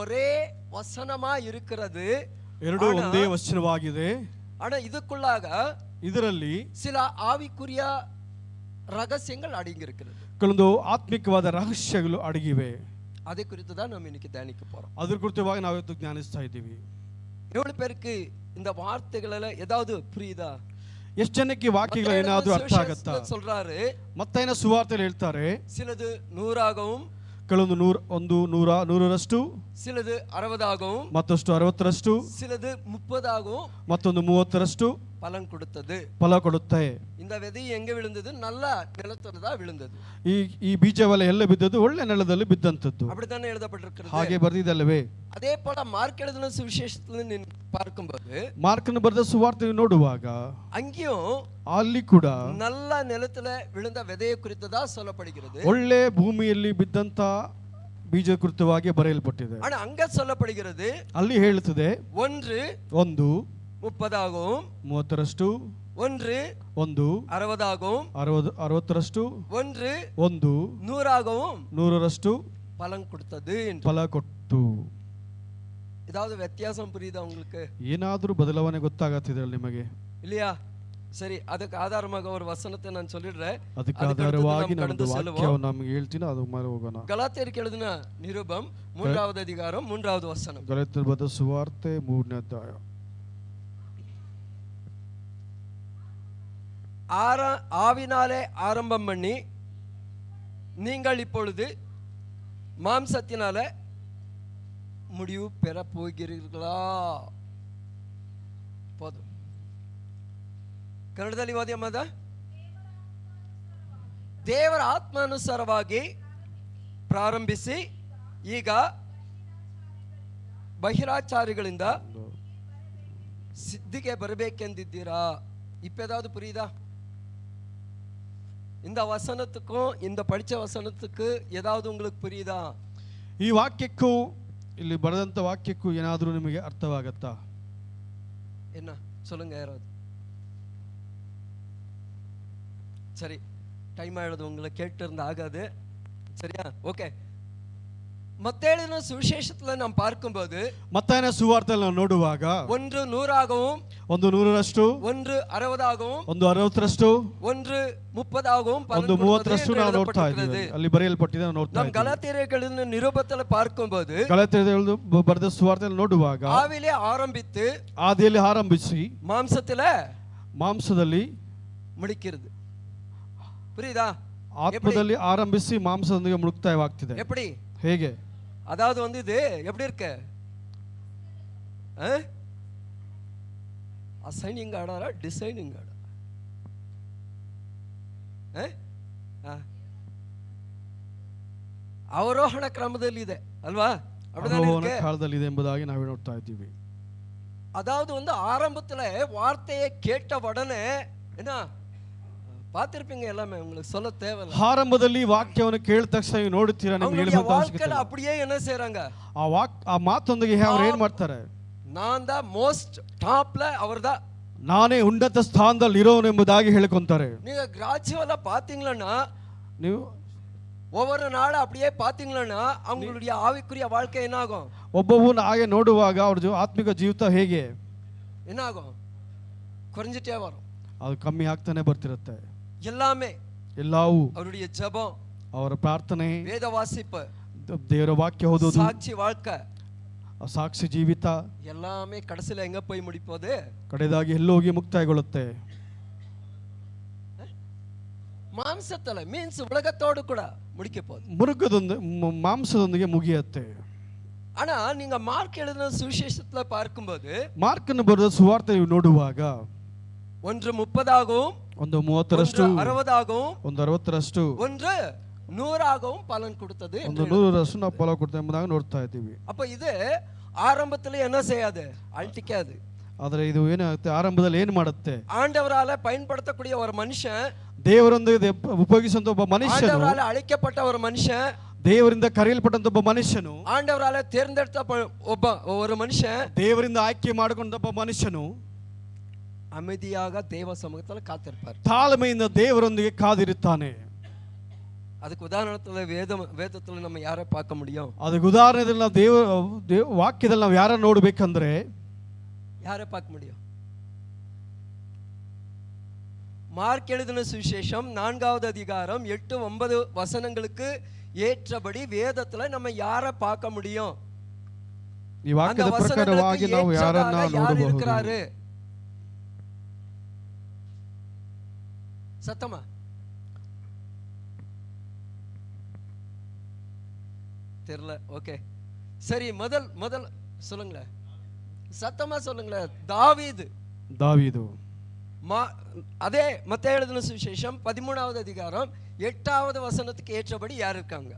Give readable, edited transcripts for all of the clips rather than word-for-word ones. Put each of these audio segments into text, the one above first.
ஒரே வசனமா இருக்கிறது, ಎರಡು ಒಂದೇ ವಚನವಾಗಿದೆ. ஆனா இதுக்குள்ளாக ಇದರಲ್ಲಿ சில ஆவிக்குரிய ரகசியங்கள் அடங்கி இருக்கிறது. ಕೆಲವೊಂದು ಆತ್ಮಿಕವಾದ ರಹಸ್ಯಗಳು ಅಡಗಿವೆ. அதை குறித்து தான் நம்ம இன்னைக்கு தியானிக்க போறோம். ಅದರ ಕುರಿತವಾಗಿ ನಾವು ಇವತ್ತು ಜ್ಞಾನಿಸ್ತಾ ಇದ್ದೀವಿ. எவ்வளவு பேருக்கு இந்த வார்த்தைகள ஏதாவது புரியுதா? ಎಷ್ಟು ಜನಕ್ಕೆ ವಾಕ್ಯಗಳು ಏನಾದರೂ ಅರ್ಥ ಆಗುತ್ತಾ? சொல்றாரு, ಮತ್ತೈನ ಸುವಾರ್ತೆಯಲ್ಲಿ ಹೇಳ್ತಾರೆ, சிலது 100 ಕೆಲವೊಂದು 100ರಷ್ಟು, சிலது 60 ಮತ್ತಷ್ಟು 60ರಷ್ಟು, சிலது 30 ಮತ್ತೊಂದು 30ರಷ್ಟು பலன் கொடுத்தது. ಫಲ ಕೊಡುತ್ತೆ. இந்த விதை எங்க விழுந்தது? நல்ல நிலத்துல தான் விழுந்தது. ಈ ಬೀಜವೆಲ್ಲ ಎಲ್ಲ ಬಿದ್ದದ್ದು ಒಳ್ಳೆ ನೆಲದಲ್ಲಿ ಬಿದ್ದಂತದ್ದು. அப்படித்தானே எழுதப்பட்டிருக்கிறது. ಹಾಗೆ ಬರೆದಿದ್ದಲ್ಲವೇ? அதே போல மார்க் எழுதின சுவிசேஷத்துல பார்க்கும்போது, ಮಾರ್ಕನ ಬರೆದ ಸುವಾರ್ತೆ ನೋಡುವಾಗ அங்கேயும் ಅಲ್ಲಿ ಕೂಡ நல்ல நிலத்துல விழுந்த விதையை குறித்து தான் சொல்லப்படுகிறது. ಒಳ್ಳೆ ಭೂಮಿಯಲ್ಲಿ ಬಿದ್ದಂತ ಬೀಜ ಕುರಿತವಾಗಿ ಬರೆಯಲ್ಪಟ್ಟಿದೆ. ஆனா அங்க சொல்லப்படுகிறது, ಅಲ್ಲಿ ಹೇಳುತ್ತದೆ, ஒன்று 30 30ರಷ್ಟು, ஒன்று 60 60ರಷ್ಟು, ஒன்று 100 100ರಷ್ಟು பலன் கொடுத்தது. ಫಲ ಕೊಟ್ಟು. ஏதாவது வித்தியாசம் புரியுதா உங்களுக்கு? ಏನಾದರೂ ಬದಲಾವಣೆ ಗೊತ್ತಾಗತ್ತಿದೆ ನಿಮಗೆ? இல்லையா? சரி, அதுக்கு ஆதாரமாக ஒரு வசனத்தை நான் சொல்லிடுறேன். ಅದಕ್ಕೆ ಆಧಾರವಾಗಿ ನಾನು ವಾಕ್ಯವನ್ನು ನಮಗೆ ಹೇಳ್ತೀನಿ, ಅದು ಮೇಲೆ ಹೋಗೋಣ. ಗಲಾತ್ಯರಿಗೆ எழுதின நிருபம் 3வது அதிகாரம் 3வது வசனம். ಗಲಾತ್ಯರಿಗೆ ಬರೆದ ಸುವಾರ್ತೆ 3ನೇ ಅಧ್ಯಾಯ. ஆவினாலே ஆரம்பம் பண்ணி நீங்கள் இப்பொழுது மாம்சத்தினால முடிவு பெற போகிறீர்களா? போதும். ಕನ್ನಡದಲ್ಲಿ ಓದಿ ಅಮ್ಮದ. ದೇವರ ಆತ್ಮಾನುಸಾರವಾಗಿ ಪ್ರಾರಂಭಿಸಿ ಈಗ ಬಹಿರಾಚಾರಿಗಳಿಂದ ಸಿದ್ಧಿಗೆ ಬರಬೇಕೆಂದಿದ್ದೀರಾ? இப்ப ஏதாவது புரியுதா? இந்த வசனத்துக்கும் இந்த படிச்ச வசனத்துக்கு ஏதாவது உங்களுக்கு புரியுதா? ಈ ವಾಕ್ಯಕ್ಕೂ ಇಲ್ಲಿ ಬರೆದಂತ ವಾಕ್ಯಕ್ಕೂ ಏನಾದರೂ ನಿಮಗೆ ಅರ್ಥವಾಗುತ್ತಾ? என்ன சொல்லுங்க யாராவது. சரி, டைம் ஆயிடுது, உங்களை கேட்டு இருந்து ஆகாது. சரியா? ஓகே. மத்தேயுவின் சுவிசேஷத்துல நாம் பார்க்கும்போது, ಮತ್ತಾಯನ ಸುವಾರ್ತೆಯಲ್ಲಿ ನಾವು ನೋಡುವಾಗ, ஒன்று 100 ಒಂದು 100ರಷ್ಟು, ஒன்று 60 ಒಂದು 60ರಷ್ಟು, ஒன்று 30 ಒಂದು 30ರಷ್ಟು ನಾವು ನೋಡ್ತಾ ಇದ್ದೀವಿ. ಅಲ್ಲಿ ಬರೆಯಲ್ಪಟ್ಟಿದೆ, ನಾವು ನೋಡ್ತಾ ಇದ್ದೀವಿ. ಗಲಾತ್ಯರಿಗೆ ನಿರೂಪಣೆ பார்க்கும்போது, ಗಲಾತ್ಯರಿಗೆ ಬರೆದ ಸುವಾರ್ತೆಯಲ್ಲಿ ನೋಡುವಾಗ, ಆವಿಲೆ ಆರಂಭಿತ್ತು, ಆದಿಯಲ್ಲಿ ಆರಂಭಿಸಿ ಮಾಂಸದಲ್ಲಿ ಮುಳುಕಿರುವುದು. புரியுதா? ಆತ್ಮದಲ್ಲಿ ಆರಂಭಿಸಿ ಮಾಂಸದೊಂದಿಗೆ ಮುಳುಕ್ತಾಯವಾಗ್ತಿದೆ. எப்படி? ಹೇಗೆ? அதாவது வந்து இது எப்படி இருக்கு? ಅಸೈನಿಂಗ್ ಆಡಾರ ಡಿಸೈನಿಂಗ್ ಆಡ? ಅವರೋಹಣ ಕ್ರಮದಲ್ಲಿ ಇದೆ ಅಲ್ವಾ? ಅವರೋಹಣ ಕಾಲದಲ್ಲಿ ಇದೆ ಎಂಬುದಾಗಿ ನಾವು ನೋಡ್ತಾ ಇದ್ದೀವಿ. அதாவது வந்து ஆரம்பத்துல வார்த்தையை கேட்ட உடனே என்ன பார்த்திருப்பீங்க, எல்லாமே உங்களுக்கு சொல்ல தேவையில்லை. ஆரம்பದಲ್ಲಿ ವಾಕ್ಯವನ್ನು ಕೇಳಿದ ತಕ್ಷಣ ನೀವು ನೋಡುತ್ತೀರಾ, ನಿಮಗೆ ಹೇಳಬೇಕು ಅವಶ್ಯಕತೆ ಇಲ್ಲ. அப்படியே என்ன செய்றாங்க? ಆ ಮಾತೊಂದಿಗೆ ಅವರು ಏನು ಮಾಡ್ತಾರೆ? நான் தான் மோஸ்ட் டாப்ல அவர்தான், ನಾನೇ ಉನ್ನತ ಸ್ಥಾನದಲ್ಲಿ ಇರೋನು ಎಂಬುದಾಗಿ ಹೇಳಿಕೊಂತಾರೆ. நீங்க கிராஜுவலா பாத்தீங்கன்னா, ನೀವು ஒவ்வொரு நாளும் அப்படியே பாத்தீங்கன்னா அவங்களுடைய ஆவிக்குரிய வாழ்க்கை என்ன ஆகும்? ಒಬ್ಬೊಬ್ಬನ ಹಾಗೆ ನೋಡುವಾಗ ಅವರ ಆತ್ಮಿಕ ಜೀವಿತ ಹೇಗೆ என்ன ஆகும்? குறைஞ்சிட்டே வரும். ಅದು ಕಮ್ಮಿ ಆಗ್ತಾನೆ ಬರ್ತಿರುತ್ತೆ. ಎಲ್ಲವೂ ಅವருடைய ஜெபம், ಅವರ ಪ್ರಾರ್ಥನೆ, ವೇದ ವಾಸಿப்பு, ದೇವರ ವಾಕ್ಯ ಓದೋದು, ಸಾಕ್ಷಿ வாழ்க்கை, ಸಾಕ್ಷಿ ಜೀವಿತ எல்லாமே கடைசில எங்க போய் முடிப்போது? ಕಡೆದಾಗಿ ಎಲ್ಲೋಗಿ ಮುಕ್ತಾಯಗೊಳ್ಳುತ್ತೆ. ಮಾಂಸತಲ ಮೀನ್ಸ್ ಉಲಗத்தோடு ಕೂಡ முடிக்க போகுது. மாம்சದೊಂದಿಗೆ ಮುಗಿಯುತ್ತೆ. ஆனா நீங்க மார்க் எழுதின சுவிசேஷத்துல பார்க்கும்போது, ಮಾರ್ಕನ ಬರೆದ ಸುವಾರ್ತೆ ನೋಡುವಾಗ, ஒன்று 30 ಒಂದು 30ರಷ್ಟು, 60 ಒಂದು 60ರಷ್ಟು, ஒன்று 100 பலன் கொடுத்தது. ಒಂದು 100ರಷ್ಟು ನಾವು ಫಲ ಕೊಡ್ತೇವೆ ಎಂಬುದಾಗಿ ನೋಡ್ತಾ ಇದ್ದೀವಿ. அப்ப ಇದು ஆரம்பத்துல என்ன செய்யாது? அழிக்காது. ಆದರೆ ಇದು ಏನಾಗುತ್ತೆ? ಆರಂಭದಲ್ಲಿ ಏನು ಮಾಡುತ್ತೆ? ஆண்டவரால பயன்படுத்தக்கூடிய ஒரு மனுஷன், ದೇವರೊಂದಿಗೆ ಉಪಯೋಗಿಸುವಂತ ಒಬ್ಬ ಮನುಷ್ಯನು, ஆண்டவரால அழைக்கப்பட்ட ஒரு மனுஷன், ದೇವರಿಂದ ಕರೆಯಲ್ಪಟ್ಟಂತ ಒಬ್ಬ ಮನುಷ್ಯನು, ಆಂಡವರಾಲ தேர்ந்தெடுத்த ஒரு மனுஷன், ದೇವರಿಂದ ಆಯ್ಕೆ ಮಾಡಿಕೊಂಡ ಒಬ್ಬ ಮನುಷ್ಯನು அமைதியாக தேவ சமூகத்தில் காத்திருப்பார். ತಾಳ್ಮೆಯಿಂದ ದೇವರೊಂದಿಗೆ ಕಾದಿರುತ್ತಾನೆ. அதுக்கு உதாரணத்துல வேதத்துல நம்ம யாரை பார்க்க முடியும்? ಅದಕ್ಕೆ ಉದಾಹರಣೆಯಲ್ಲಿ ನಾವು ವಾಕ್ಯದಲ್ಲಿ ನಾವು ಯಾರನ್ನು ನೋಡ್ಬೇಕಂದ್ರೆ யாரை பார்க்க முடியும்? மார்க் எழுதின சுவிசேஷம் 4வது அதிகாரம் 8-9 வசனங்களுக்கு ஏற்றபடி வேதத்துல நம்ம யாரை பார்க்க முடியும்? ಈ ವಾಕ್ಯದ ಪ್ರಕಾರವಾಗಿ ನಾವು ಯಾರನ್ನ ನೋಡಬಹುದು? சத்தமா தெரியல. ஓகே சரி, முதல் சொல்லுங்களேன், சத்தமா சொல்லுங்களேன். தாவீது. அதே மத்தேயு எழுதின சுவிசேஷம் 13வது அதிகாரம் 8வது வசனத்துக்கு ஏற்றபடி யார் இருக்காங்க?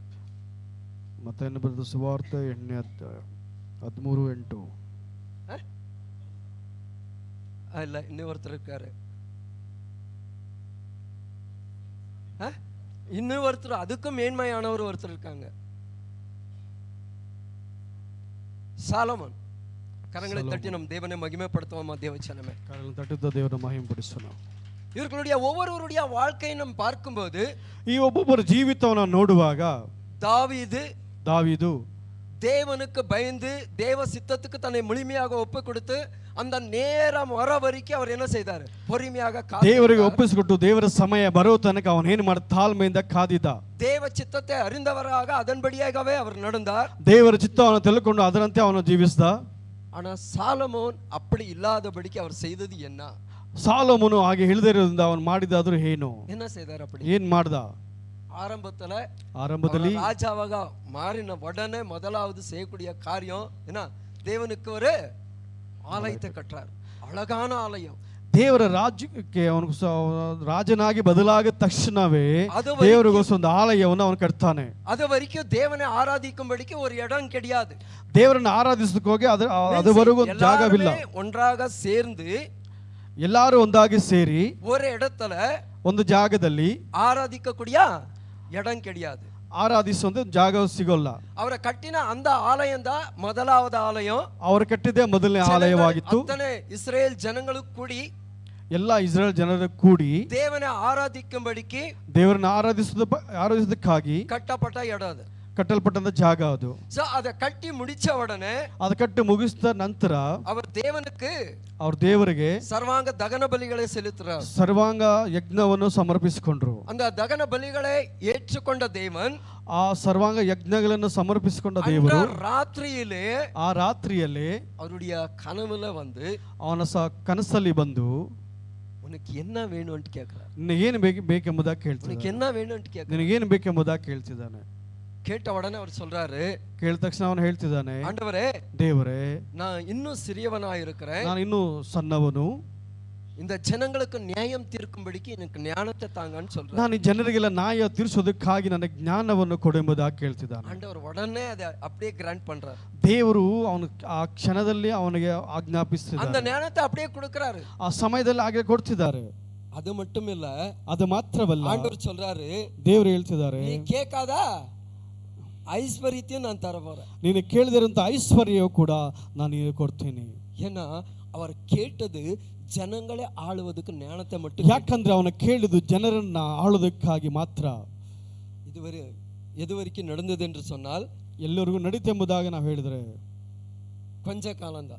ಮತ್ತಾಯನ ಬರೆದ ಸುವಾರ್ತೆ 8ನೇ ಅಧ್ಯಾಯ 13:8. இல்ல, இன்னொருத்தர் இருக்காரு. இன்னொருத்தர் அதுக்கும் மேன்மையானவர் ஒருத்தர் இருக்காங்க, சாலமோன். கரங்களை தட்டி நம் தேவனை மகிமைப்படுத்துவோமா? தேவச்சனமே, கரங்களை தட்டுத்த தேவனை மகிமைப்படுத்தோம். இவர்களுடைய ஒவ்வொருவருடைய வாழ்க்கையை நாம் பார்க்கும்போது, ಈ ಒಬ್ಬೊಬ್ಬರ ಜೀವಿತವನ್ನು ನೋಡುವಾಗ தாவீது தேவனுக்கு பயந்து தேவ சித்தத்துக்கு தன்னை முழுமையாக ஒப்பு கொடுத்து அந்த நேரம் வர வரைக்கும் அவர் என்ன செய்தார்? பொறுமையாக ದೇವರಿಗೆ ಒಪ್ಪಿಸಿಕೊಟ್ಟು ದೇವರ ಸಮಯ ಬರೋ ತನಕ ಅವನು ಏನು ಮಾಡಿ ತಾಳ್ಮೆಯಿಂದ ಕಾದಿದ್ದ. தேவ சித்தத்தை அறிந்தவராக அதன்படியாகவே அவர் நடந்தார். ದೇವರ ಚಿತ್ತವನ್ನು ತಿಳ್ಕೊಂಡು ಅದರಂತೆ ಅವನು ಜೀವಿಸಿದ. ஆனா சாலமோன் அப்படி இல்லாதபடிக்கு அவர் செய்தது என்ன? ಸಾಲೋಮೋನು ಹಾಗೆ ಇಲ್ಲದಿರೋದ್ರಿಂದ ಅವನು ಮಾಡಿದಾದರೂ ಏನು? என்ன செய்தார்? அப்படி ಏನು ಮಾಡ್ದ? ஆரம்பத்தில் ராஜாவாக மாறின உடனே முதலாவது செய்யக்கூடிய காரியம் என்ன? தேவனுக்கு ஒரு ஆலயத்தை கட்டுறார். அழகான ஆலயம். ದೇವರ ರಾಜ್ಯಕ್ಕೆ ಅವನು ರಾಜನಾಗಿ ಬದಲಾದ ತಕ್ಷಣವೇ ದೇವರಿಗೋಸ್ಕರ ಒಂದು ಆಲಯವನ್ನು ಅವನು ಕಟ್ತಾನೆ. ಅದು ವರೆಗೂ ದೇವನೇ ಆರಾಧಿக்கும்படிக்கு ஒரு இடம் கிடையாது. ದೇವರನ್ನು ಆರಾಧಿಸಕ್ಕೆ ಹೋಗಿ ಅದವರೆಗೂ ಒಂದು ಜಾಗವಿಲ್ಲ. ஒன்றாக சேர்ந்து ಎಲ್ಲರೂ ಒಂದಾಗಿ ಸೇರಿ ஒரு இடத்துல ಒಂದು ಜಾಗದಲ್ಲಿ ಆರಾಧಿக்கக்கூடிய இடம் கிடையாது. ಆರಾಧಿಸುವಂತ ಜಾಗ ಸಿಗೋಲ್ಲ. ಅವರ ಕಟ್ಟಿನ ಅಂದ ಆಲಯದ ಮೊದಲಾದ ಆಲಯ, ಅವರು ಕಟ್ಟಿದ ಮೊದಲನೇ ಆಲಯವಾಗಿತ್ತು. ಇಸ್ರೇಲ್ ಜನಗಳು ಕೂಡಿ, ಎಲ್ಲ ಇಸ್ರೇಲ್ ಜನರು ಕೂಡಿ ದೇವನ ಆರಾಧಿக்கும்படிக்கு ದೇವರನ್ನು ಆರಾಧಿಸುವುದಕ್ಕಾಗಿ ಕಟ್ಟಪಟ್ಟ ಇಡ ಅದು, ಕಟ್ಟಲ್ಪಟ್ಟಂತ ಜಾಗ ಅದು. ಸೊ ಅದ ಕಟ್ಟಿ ಮುಗಿച്ച ಉಡನೆ, ಅದು ಕಟ್ಟಿ ಮುಗಿಸಿದ ನಂತರ அவர் தேவனுக்கு ಅವ್ರ ದೇವರಿಗೆ ಸರ್ವಾಂಗ ದಹನ ಬಲಿகளை செலுத்துறார். ಸರ್ವಾಂಗ ಯಜ್ಞವನ್ನು ಸಮರ್ಪಿಸಿಕೊಂಡ್ರು. அந்த ದಹನ ಬಲಿகளை ಏற்றுಕೊಂಡ ದೇವನ್, ಆ ಸರ್ವಾಂಗ ಯಜ್ಞಗಳನ್ನು ಸಮರ್ಪಿಸಿಕೊಂಡ ದೇವರು ಆ ರಾತ್ರಿಯಲ್ಲಿ அவருடைய கனவுல வந்து ಅವನ ಕನಸಲ್ಲಿ ಬಂದು உனக்கு என்ன வேணும் ಅಂತ கேக்குறார். ನಿನಗೆ ಏನು ಬೇಕೆಂಬುದಾಗಿ ಕೇಳ್ತಾನೆ. உனக்கு என்ன வேணும் ಅಂತ ಕೇಳ್ತಾನೆ. ನಿನಗೆ ಏನು ಬೇಕೆಂಬುದಾಗಿ ಕೇಳ್ತಿದ್ದಾನೆ. கேட்ட உடனே அவர் சொல்றாரு, ಕೇಳಿದ ತಕ್ಷಣ ಅವನು ಹೇಳ್ತಿದ್ದಾನೆ, ஆண்டவரே, ದೇವರೇ, நான் இன்னும் சிறியவனா இருக்கிறேன், ನಾನು ಇನ್ನೂ ಸಣ್ಣವನು, இந்த ஜனங்களுக்கு நியாயம் தீர்க்கும்படிக்கு எனக்கு ஞானத்தை தாங்கன்னு சொல்றாரு. ನಾನು ಈ ಜನರಿಗೆಲ್ಲ ನ್ಯಾಯ ತೀರಿಸೋದಕ್ಕಾಗಿ ನನಗೆ ಜ್ಞಾನವನ್ನು ಕೊಡು ಎಂಬುದಾಗಿ ಕೇಳ್ತಿದ್ದಾನೆ. ಆಂಡவர் உடனே அதை அப்படியே கிராண்ட் பண்றாரு. ದೇವರು ಅವನು ಆ ಕ್ಷಣದಲ್ಲಿ ಅವನಿಗೆ ಆಜ್ಞಾಪಿಸಿದ್ದಾರೆ. அந்த ஞானத்தை அப்படியே கொடுக்கறாரு. ಆ ಸಮಯದಲ್ಲಿ ಹಾಗೆ ಕೊಡ್ತಿದ್ದಾರೆ. ಅದು மட்டும் இல்ல, ಅದು ಮಾತ್ರವಲ್ಲ, ಆಂಡவர் சொல்றாரு, ದೇವರು ಹೇಳ್ತಿದ್ದಾರೆ, ನೀ ಕೇಕಾದ ಐಶ್ವರ್ಯத்தையும் ನಾನು ತರಬೋರೆ, ನೀನು ಕೇಳಿದಿರಂತ ಐಶ್ವರ್ಯ ಕೂಡ ನಾನು ನಿನಗೆ ಕೊಡ್ತೀನಿ. ஏன்னா அவர் கேட்டது ಜನಗಳೇ ಆಳುವುದಕ್ಕೆ ಜ್ಞಾನತೆ மட்டும். ಯಾಕಂದ್ರೆ ಅವನು ಕೇಳಿದ್ದು ಜನರನ್ನ ಆಳುವುದಕ್ಕಾಗಿ ಮಾತ್ರ. ಎದುವರೆಗೆ ನಡೆದது என்று சொன்னால், ಎಲ್ಲರಿಗೂ ನಡೀತೆಂಬುದಾಗಿ ನಾವು ಹೇಳಿದ್ರೆ ಕೊಂಚ ಕಾಲಂದ,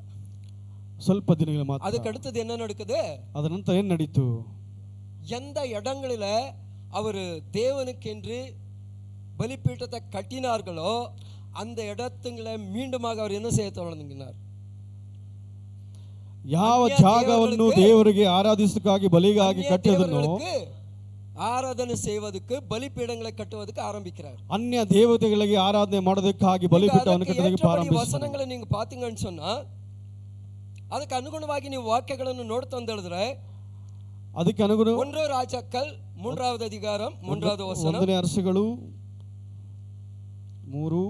ಸ್ವಲ್ಪ ದಿನಗಳ ಮಾತ್ರ. ಅದಕ್ಕೆ அடுத்தது என்ன நடக்குது? ಅದರ ನಂತರ ಏನು ನಡೀತು? எந்த இடங்களில அவர் தேவனுக்கென்று பலிபீடத்தை கட்டினார்களோ அந்த இடத்துங்களை மீண்டுமாக அவர் என்ன செய்ய தொடங்கினார்? ಯಾವ ಜಾಗವನ್ನು ದೇವರಿಗೆ ಆರಾಧಿಸಕ್ಕಾಗಿ ಬಲಿಗಾಗಿ ಕಟ್ಟಿದನೋ ஆராதனை செய்வதற்கு பலிபீடங்களை கட்டுவதற்கு ஆரம்பிக்கிறார். ಅನ್ಯ ದೇವತೆಗಳಿಗೆ ಆರಾಧನೆ ಮಾಡೋದಕ್ಕಾಗಿ ಬಲಿಪೀಠವನ್ನು ಕಟ್ಟೋದಕ್ಕೆ ಪ್ರಾರಂಭಿಸಿದರು. ವಚನங்களை நீங்க பாத்தீங்கன்னு சொன்னா, ಅದಕ್ಕೆ ಅನುಗುಣವಾಗಿ ನೀವು ವಾಕ್ಯಗಳನ್ನು ನೋಡ್ತಾ ಹೇಳಿದ್ರೆ, ಅದಕ್ಕೆ ಅನುಗುಣ 1 ರಾಜಾಕಲ್ 3வது அதிகாரம் 3வது ವಚನ, 1ನೇ ಅರಸುಗಳು 3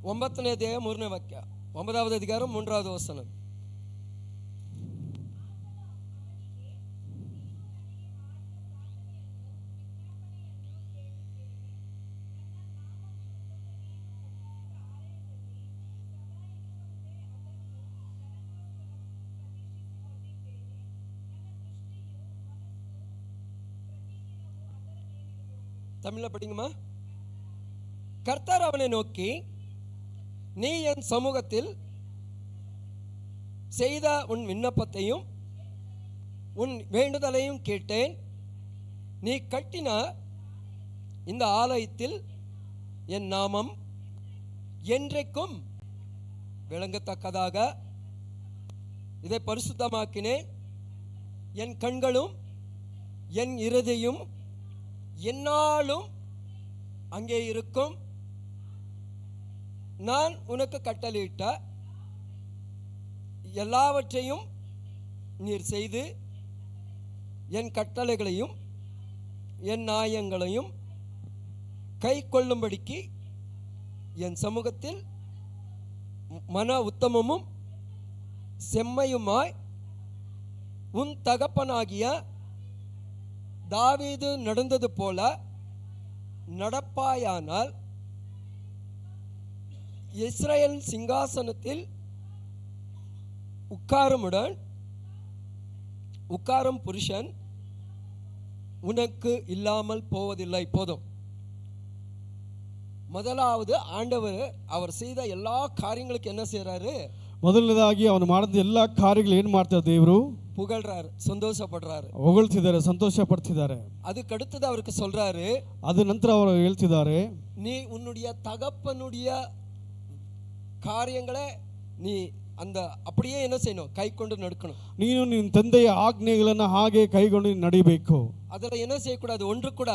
9ನೇ ಅಧ್ಯಾಯ 3ನೇ ವಾಕ್ಯ, 9வது அதிகாரம் 3வது ವಚನ. தமிழ்ல படிங்கம்மா. கர்த்தர் அவனை நோக்கி, நீ என் சமூகத்தில் செய்த உன் விண்ணப்பத்தையும் உன் வேண்டுதலையும் கேட்டேன். நீ கட்டின இந்த ஆலயத்தில் என் நாமம் என்றைக்கும் விளங்கத்தக்கதாக இதை பரிசுத்தமாக்கினேன். என் கண்களும் என் இருதயம் என்னாலும் அங்கே இருக்கும். நான் உனக்கு கட்டளையிட்ட எல்லாவற்றையும் நீர் செய்து என் கட்டளைகளையும் என் நியாயங்களையும் கை கொள்ளும்படிக்கு என் சமூகத்தில் மன உத்தமமும் செம்மையுமாய் உன் தகப்பனாகிய தாவீது நடந்தது போல நடப்பாயானால் இஸ்ரவேல் சிங்காசனத்தில் உட்காரும் புருஷன் உனக்கு இல்லாமல் போவதில்லை. போதும். முதலாவது ஆண்டவர் அவர் செய்த எல்லா காரியங்களுக்கு என்ன செய்யறாரு? ಮೊದಲನೇದಾಗಿ ಅವನು ಮಾಡಿದ ಎಲ್ಲ ಕಾರ್ಯಗಳು ಏನು ಮಾಡ್ತಾರೆ? ದೇವರು புகழ்றாரு, சந்தோஷப்படுறாரு, ಹೊಗಳ್ತಿದ್ದಾರೆ, ಸಂತೋಷ ಪಡ್ತಿದ್ದಾರೆ. அதுக்கு அடுத்தது அவருக்கு சொல்றாரு, ಅದ ನಂತರ ಅವರು ಹೇಳ್ತಿದ್ದಾರೆ, நீ உன்னுடைய தகப்பனுடைய காரியங்களை நீ அந்த அப்படியே என்ன செய்யணும்? கை கொண்டு நடக்கணும். ನೀನು ನಿನ್ನ ತಂದೆಯ ಆಜ್ಞೆಗಳನ್ನು ಹಾಗೆ ಕೈಗೊಂಡು ನಡಿಬೇಕು. ಅದರ என்ன செய்யக்கூடாது? ஒன்று கூட